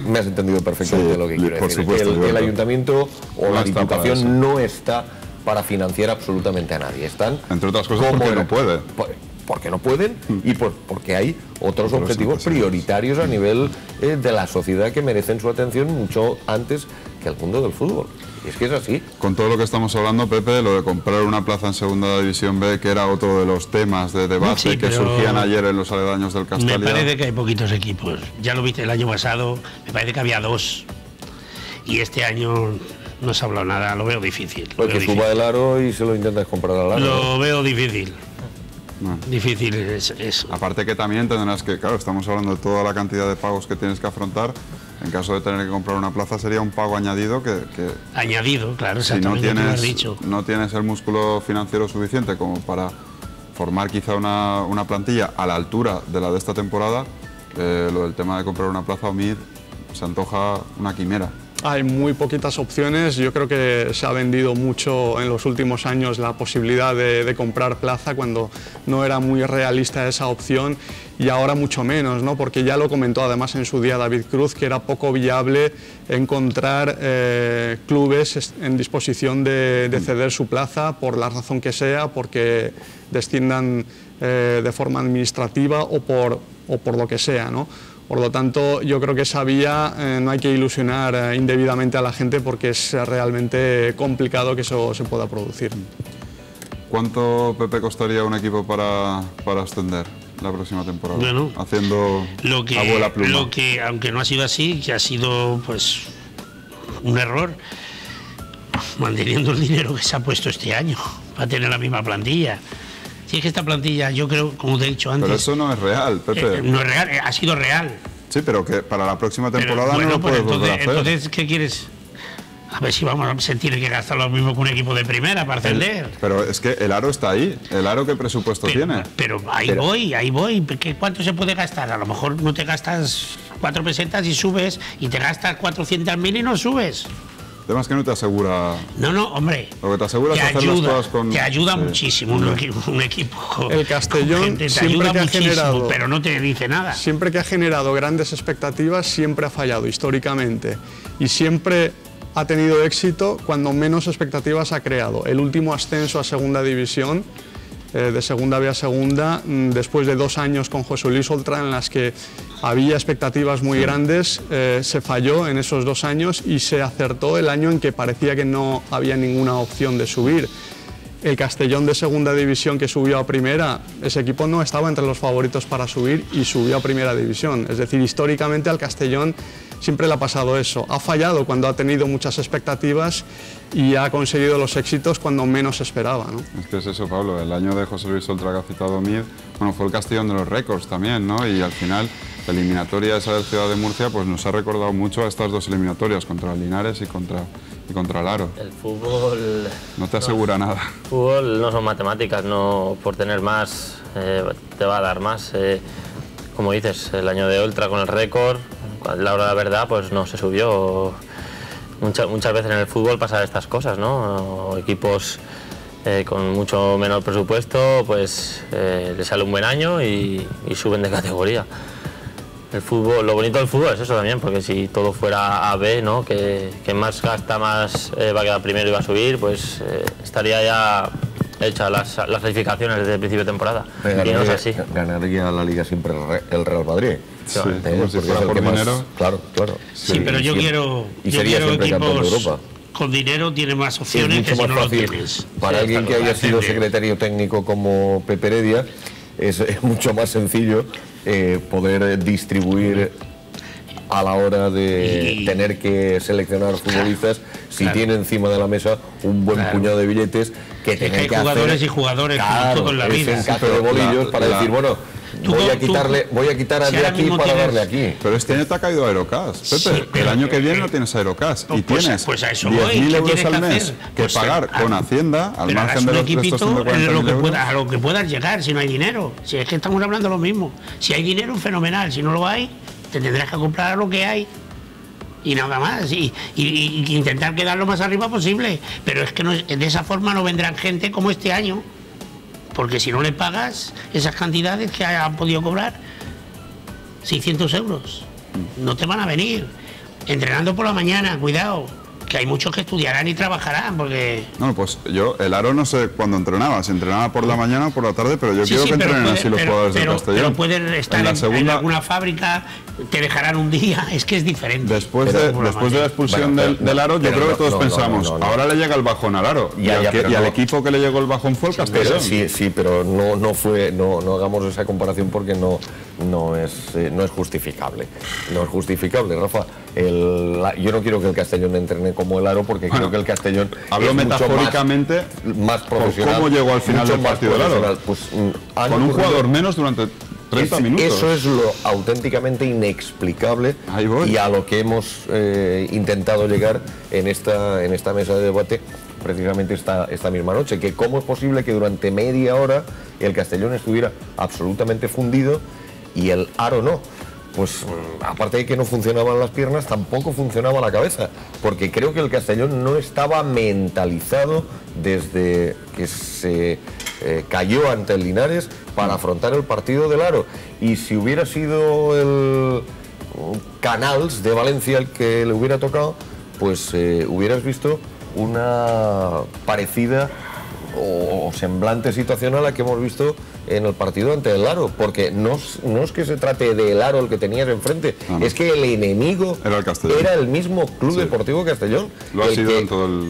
me has entendido perfectamente lo que quiero decir. Supuesto, el ayuntamiento o la diputación no está para financiar absolutamente a nadie. Están, entre otras cosas, porque no puede. Porque no pueden y porque hay otros objetivos prioritarios a nivel de la sociedad que merecen su atención mucho antes que el mundo del fútbol. Y es que es así. Con todo lo que estamos hablando, Pepe, lo de comprar una plaza en Segunda División B, que era otro de los temas de debate que surgían ayer en los aledaños del Castalia. Me parece que hay poquitos equipos. Ya lo viste el año pasado, me parece que había 2. Y este año no se ha hablado nada, lo veo difícil. Pues que suba el aro y se lo intentas comprar al aro. Lo veo difícil. Difícil es eso. Aparte que también tendrás que, claro, estamos hablando de toda la cantidad de pagos que tienes que afrontar. En caso de tener que comprar una plaza sería un pago añadido que añadido, claro, si no tienes el músculo financiero suficiente como para formar quizá una plantilla a la altura de la de esta temporada, lo del tema de comprar una plaza, Omid, se antoja una quimera. Hay muy poquitas opciones. Yo creo que se ha vendido mucho en los últimos años la posibilidad de comprar plaza cuando no era muy realista esa opción, y ahora mucho menos, ¿no? Porque ya lo comentó además en su día David Cruz, que era poco viable encontrar clubes en disposición de ceder su plaza por la razón que sea, porque desciendan de forma administrativa o por lo que sea, ¿no? Por lo tanto, yo creo que esa vía no hay que ilusionar indebidamente a la gente, porque es realmente complicado que eso se pueda producir. ¿Cuánto, Pepe, costaría un equipo para ascender la próxima temporada? Bueno, haciendo abuela pluma. Lo que, aunque no ha sido así, que ha sido pues un error, manteniendo el dinero que se ha puesto este año para tener la misma plantilla. Si es que esta plantilla, yo creo, como te he dicho antes... Pero eso no es real, Pepe. No es real, ha sido real. Sí, pero que para la próxima temporada no lo puedes volver a hacer. Entonces, ¿qué quieres? A ver si se tiene que gastar lo mismo que un equipo de primera para ascender. Pero es que el aro está ahí. ¿El aro qué presupuesto tiene? Pero ahí voy. ¿Cuánto se puede gastar? A lo mejor no te gastas 4 pesetas y subes, y te gastas 400.000 y no subes. Además que no te asegura... No, hombre. Lo que te asegura es hacer las cosas con... Te ayuda muchísimo un equipo. El Castellón siempre que ha generado... Pero no te dice nada. Siempre que ha generado grandes expectativas, siempre ha fallado históricamente. Y siempre ha tenido éxito cuando menos expectativas ha creado. El último ascenso a Segunda División de segunda B a segunda, después de 2 años con José Luis Oltra en las que había expectativas muy grandes, se falló en esos 2 años y se acertó el año en que parecía que no había ninguna opción de subir. El Castellón de segunda división que subió a primera, ese equipo no estaba entre los favoritos para subir y subió a primera división. Es decir, históricamente al Castellón siempre le ha pasado eso. Ha fallado cuando ha tenido muchas expectativas y ha conseguido los éxitos cuando menos esperaba, ¿no? Es que es eso, Pablo, el año de José Luis Oltra que ha citado Mid, bueno, fue el Castellón de los récords también, ¿no? Y al final, la eliminatoria esa del Ciudad de Murcia, pues nos ha recordado mucho a estas 2 eliminatorias, contra el Linares y contra el Aro. El fútbol... No te asegura nada. El fútbol no son matemáticas, no por tener más te va a dar más. Como dices, el año de Oltra con el récord, a la hora de la verdad, pues no se subió. Muchas veces en el fútbol pasan estas cosas, ¿no? Equipos con mucho menor presupuesto, pues les sale un buen año y suben de categoría. El fútbol, lo bonito del fútbol es eso también, porque si todo fuera A, B, ¿no? que más gasta, más va a quedar primero y va a subir, pues estaría ya hechas las clasificaciones desde el principio de temporada. Y no es así. Ganaría la Liga siempre el Real Madrid. Sí, como si fuera por dinero. Claro. Sí, pero yo quiero equipos con dinero, tiene más opciones que si no lo tienes. Para alguien que haya sido secretario técnico como Pepe Heredia, es mucho más sencillo poder distribuir a la hora de tener que seleccionar futbolistas si tiene encima de la mesa un buen puñado de billetes que tener que jugadores hacer, y jugadores como todo en la vida. ese encaje de bolillos para decir, bueno, voy a quitar al de aquí para darle aquí. Pero este año te ha caído Aerocas, Pepe. Sí, pero el año que viene no tienes Aerocas y tienes pues a eso 10.000 euros al mes que pagar con Hacienda al margen de los restos 140.000 euros. A lo que puedas llegar si no hay dinero. Si es que estamos hablando de lo mismo. Si hay dinero, fenomenal. Si no lo hay, te tendrás que comprar lo que hay. Y nada más, y intentar quedar lo más arriba posible. Pero es que de esa forma no vendrán gente como este año. Porque si no le pagas esas cantidades que han podido cobrar, 600 euros, no te van a venir. Entrenando por la mañana, cuidado, que hay muchos que estudiarán y trabajarán, porque... No, pues yo, el Aro no sé cuándo entrenaba, si entrenaba por la mañana o por la tarde, pero yo quiero que entrenen así los jugadores del Castellón. Pero pueden estar en alguna fábrica, te dejarán un día, es que es diferente. Después de la expulsión del Aro, yo creo que todos pensamos, ahora le llega el bajón al Aro, y al equipo que le llegó el bajón fue el Castellón. Sí, pero no hagamos esa comparación porque no es justificable. No es justificable, Rafa. Yo no quiero que el Castellón entrene como el Aro porque creo que el Castellón hablo metafóricamente más profesional. ¿Cómo llegó al final del partido del Aro? Pues, con un jugador menos durante 30 minutos. Eso es lo auténticamente inexplicable y a lo que hemos intentado llegar en esta mesa de debate precisamente esta misma noche, que cómo es posible que durante media hora el Castellón estuviera absolutamente fundido y el Aro no. Pues aparte de que no funcionaban las piernas, tampoco funcionaba la cabeza, porque creo que el Castellón no estaba mentalizado desde que se cayó ante el Linares para afrontar el partido del Aro. Y si hubiera sido el Canals de Valencia el que le hubiera tocado, pues hubieras visto una parecida o semblante situación a la que hemos visto en el partido ante el Aro, porque no es que se trate del Aro el que tenías enfrente, es que el enemigo era el mismo Club Deportivo Castellón,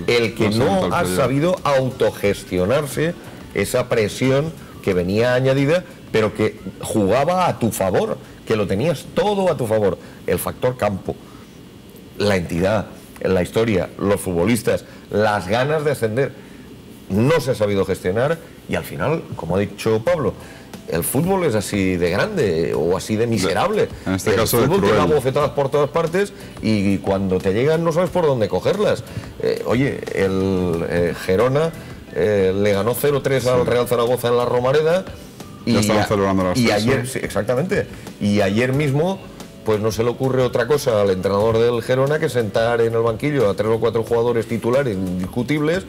el que no ha sabido autogestionarse esa presión que venía añadida, pero que jugaba a tu favor, que lo tenías todo a tu favor, el factor campo, la entidad, la historia, los futbolistas, las ganas de ascender. No se ha sabido gestionar y al final, como ha dicho Pablo, el fútbol es así de grande o así de miserable. En este caso el fútbol te da bofetadas por todas partes y cuando te llegan no sabes por dónde cogerlas. Oye, el Gerona le ganó 0-3 al Real Zaragoza en la Romareda y ya estaban celebrando las y ayer, sí, exactamente, y ayer mismo pues no se le ocurre otra cosa al entrenador del Gerona que sentar en el banquillo a 3 o 4 jugadores titulares indiscutibles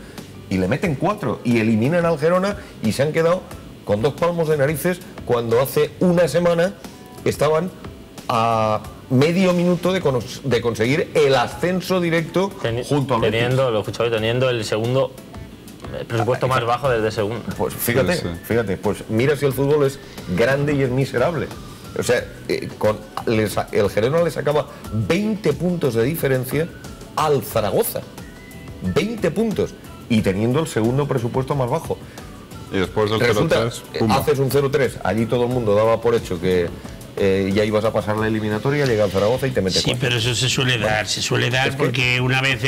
y le meten 4 y eliminan al Gerona y se han quedado con 2 palmos de narices cuando hace una semana estaban a medio minuto de conseguir el ascenso directo junto al Betis. Teniendo el segundo el presupuesto más bajo desde segundo. Pues fíjate, Sí, sí. fíjate, pues mira si el fútbol es grande y es miserable. O sea, el Gerona le sacaba 20 puntos de diferencia al Zaragoza. 20 puntos. Y teniendo el segundo presupuesto más bajo. Y después del Resulta, 0-3, pumba. haces un 0-3, allí todo el mundo daba por hecho que ya ibas a pasar la eliminatoria, llega el Zaragoza y te mete Sí, 4. pero eso se suele dar es que- porque una vez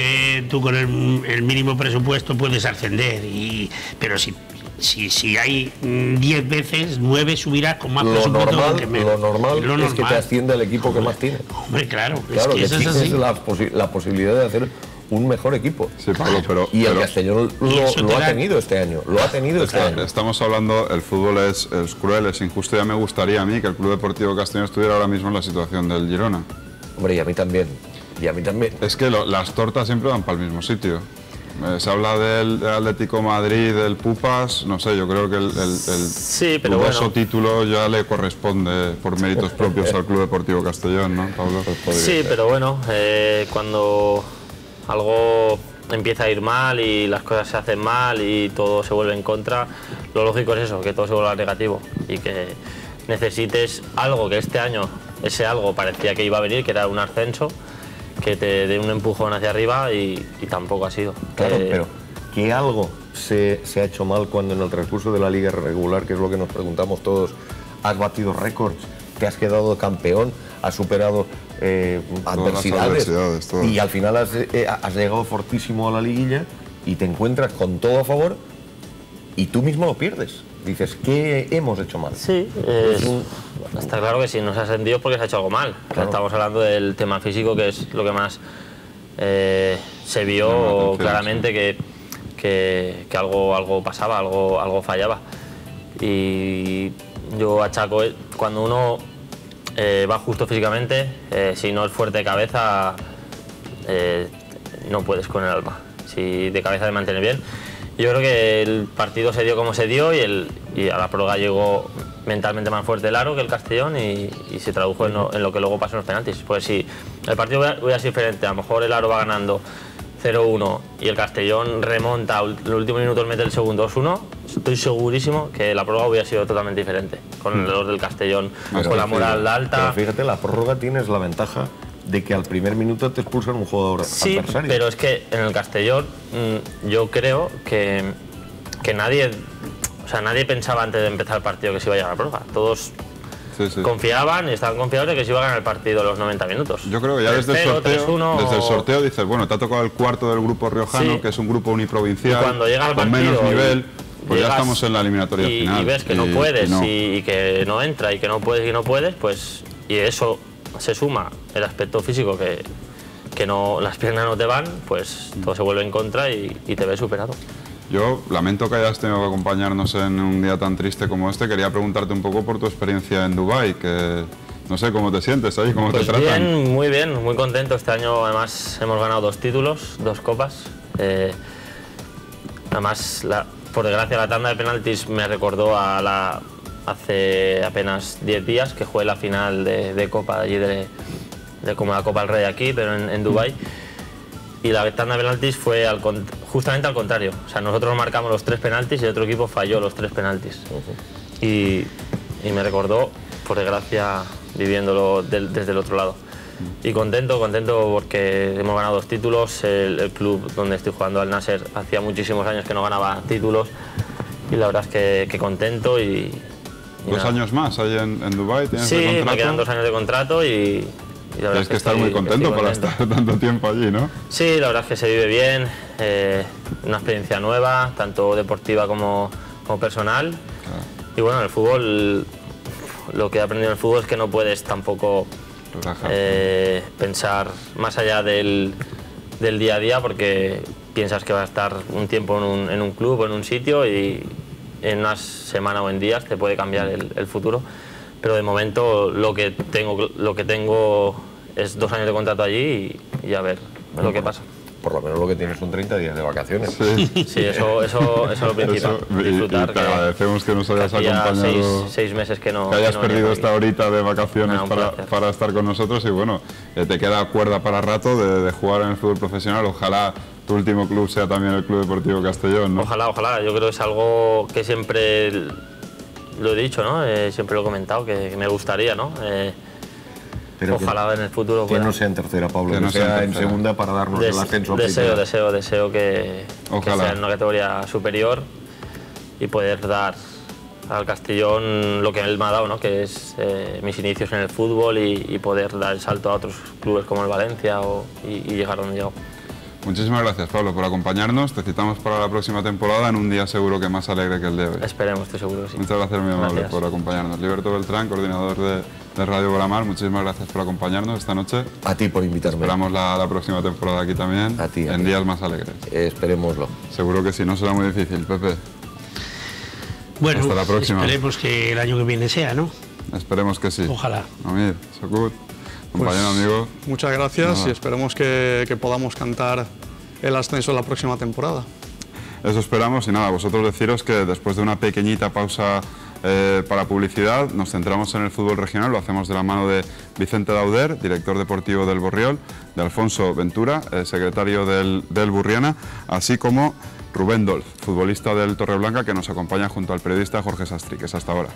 tú con el mínimo presupuesto puedes ascender, pero si hay 10 veces, 9 subirás con más Lo presupuesto normal, que menos. lo normal Es lo es que te normal. ascienda el equipo que más tiene. Hombre, claro, Claro, es que que eso es tienes así. la posibilidad de hacer un mejor equipo. Sí, Pablo, pero... Y el pero- Castellón Y eso lo te ha da- tenido este año. Lo ha tenido este año. Estamos hablando, el fútbol es cruel, es injusto. Ya me gustaría a mí que el Club Deportivo Castellón estuviera ahora mismo en la situación del Girona. Hombre, y a mí también. Y a mí también. Es que las tortas siempre van para el mismo sitio. Se habla del Atlético Madrid, del Pupas, no sé, yo creo que el Sí, pero dudoso bueno. título ya le corresponde por méritos propios al Club Deportivo Castellón, ¿no, Pablo? Sí, pero bueno, cuando algo empieza a ir mal y las cosas se hacen mal y todo se vuelve en contra, lo lógico es eso, que todo se vuelva negativo y que necesites algo que este año, ese algo parecía que iba a venir, que era un ascenso, que te dé un empujón hacia arriba y tampoco ha sido. Claro, pero que algo se ha hecho mal cuando en el transcurso de la liga regular, que es lo que nos preguntamos todos, has batido récords, te has quedado campeón, has superado adversidades, todas. y al final has llegado fortísimo a la liguilla y te encuentras con todo a favor y tú mismo lo pierdes. Dices, ¿qué hemos hecho mal? Sí, está claro que sí, no se ha ascendido porque se ha hecho algo mal. Claro. Estamos hablando del tema físico, que es lo que más se vio atención, claramente que algo pasaba, algo fallaba. Y yo achaco, cuando uno va justo físicamente, si no es fuerte de cabeza, no puedes con el alma. Si de cabeza te mantienes bien. Yo creo que el partido se dio como se dio y a la prórroga llegó mentalmente más fuerte el Aro que el Castellón y se tradujo en lo que luego pasó en los penaltis. Pues si el partido hubiera sido diferente, a lo mejor el Aro va ganando 0-1 y el Castellón remonta, el último minuto mete el segundo 2-1, estoy segurísimo que la prórroga hubiera sido totalmente diferente. Con los del Castellón, con la moral alta. Pero fíjate, la prórroga tienes la ventaja de que al primer minuto te expulsan un jugador Sí, adversario. pero es que en el Castellón yo creo que nadie, o sea, nadie pensaba antes de empezar el partido que se iba a llegar a la prórroga. Todos Sí, sí. confiaban y estaban confiados de que se iba a ganar el partido a los 90 minutos. Yo creo que ya desde el 3-0, sorteo, 3-1 desde el o- sorteo dices, bueno, te ha tocado el cuarto del grupo riojano, Sí. que es un grupo uniprovincial, Y cuando llega el con partido menos y nivel, pues ya llegas estamos en la eliminatoria y final. ves que no puedes no. y que no entra y que no puedes y no puedes, pues y eso se suma el aspecto físico que no, las piernas no te van, pues todo se vuelve en contra y te ves superado. Yo lamento que hayas tenido que acompañarnos en un día tan triste como este. Quería preguntarte un poco por tu experiencia en Dubái, que no sé cómo te sientes ahí, cómo Pues te tratan. bien, muy contento. Este año además hemos ganado 2 títulos, 2 copas. Además, por desgracia, la tanda de penaltis me recordó hace apenas 10 días que jugué la final de Copa de allí, de como la Copa del Rey aquí, pero en Dubái. Y la tanda de penaltis fue justamente al contrario. O sea, nosotros marcamos los 3 penaltis y el otro equipo falló los 3 penaltis. Y me recordó, por desgracia, viviéndolo desde el otro lado. Y contento porque hemos ganado 2 títulos. El club donde estoy jugando, Al Nasser, hacía muchísimos años que no ganaba títulos. Y la verdad es que contento y 2 nada. años más ahí en Dubái, ¿tienes Sí, el contrato? me quedan 2 años de contrato y la verdad Tienes que estar muy contento estoy para contento. estar tanto tiempo allí, ¿no? Sí, la verdad es que se vive bien, una experiencia nueva, tanto deportiva como personal. Y bueno, en el fútbol, lo que he aprendido en el fútbol es que no puedes tampoco pensar más allá del día a día, porque piensas que vas a estar un tiempo en un club o en un sitio y en una semana o en días te puede cambiar el futuro. Pero de momento lo que tengo es 2 años de contrato allí y a ver lo que pasa. Por lo menos lo que tienes son 30 días de vacaciones. Sí. Sí, eso es lo principal, y disfrutar. te agradecemos que nos hayas hacía acompañado. 6 meses que no. Que hayas que no perdido venía esta aquí. horita de vacaciones Nada, un placer. para estar con nosotros y bueno, te queda cuerda para rato de jugar en el fútbol profesional. Ojalá tu último club sea también el Club Deportivo Castellón, ¿no? Ojalá, ojalá. Yo creo que es algo que siempre lo he dicho, ¿no? Siempre lo he comentado, que me gustaría, ¿no? Pero ojalá en el futuro que pueda. no sea en tercera, Pablo, Que no sea en en tercera. segunda para darnos el ascenso a primera. Deseo que Ojalá. sea en una categoría superior y poder dar al Castellón lo que él me ha dado, ¿no? Que es mis inicios en el fútbol y poder dar el salto a otros clubes como el Valencia y llegar donde llego. Muchísimas gracias, Pablo, por acompañarnos. Te citamos para la próxima temporada en un día seguro que más alegre que el de hoy. Esperemos, estoy seguro que sí. Muchas gracias, muy amable, Gracias. por acompañarnos. Liberto Beltrán, coordinador de Radio Bolamar, muchísimas gracias por acompañarnos esta noche. A ti por invitarme. Esperamos la próxima temporada aquí también, A ti, a en ti. días más alegres. Esperémoslo. Seguro que sí, no será muy difícil, Pepe. Bueno, Hasta la próxima. esperemos que el año que viene sea, ¿no? Esperemos que sí. Ojalá. Amir, Sokut, compañero, amigo. Muchas gracias Nada. y esperemos que podamos cantar el ascenso la próxima temporada. Eso esperamos y nada, vosotros deciros que después de una pequeñita pausa para publicidad nos centramos en el fútbol regional, lo hacemos de la mano de Vicente Dauder, director deportivo del Borriol, de Alfonso Ventura, secretario del Burriana, así como Rubén Dolz, futbolista del Torreblanca, que nos acompaña junto al periodista Jorge Sastri, que es hasta ahora.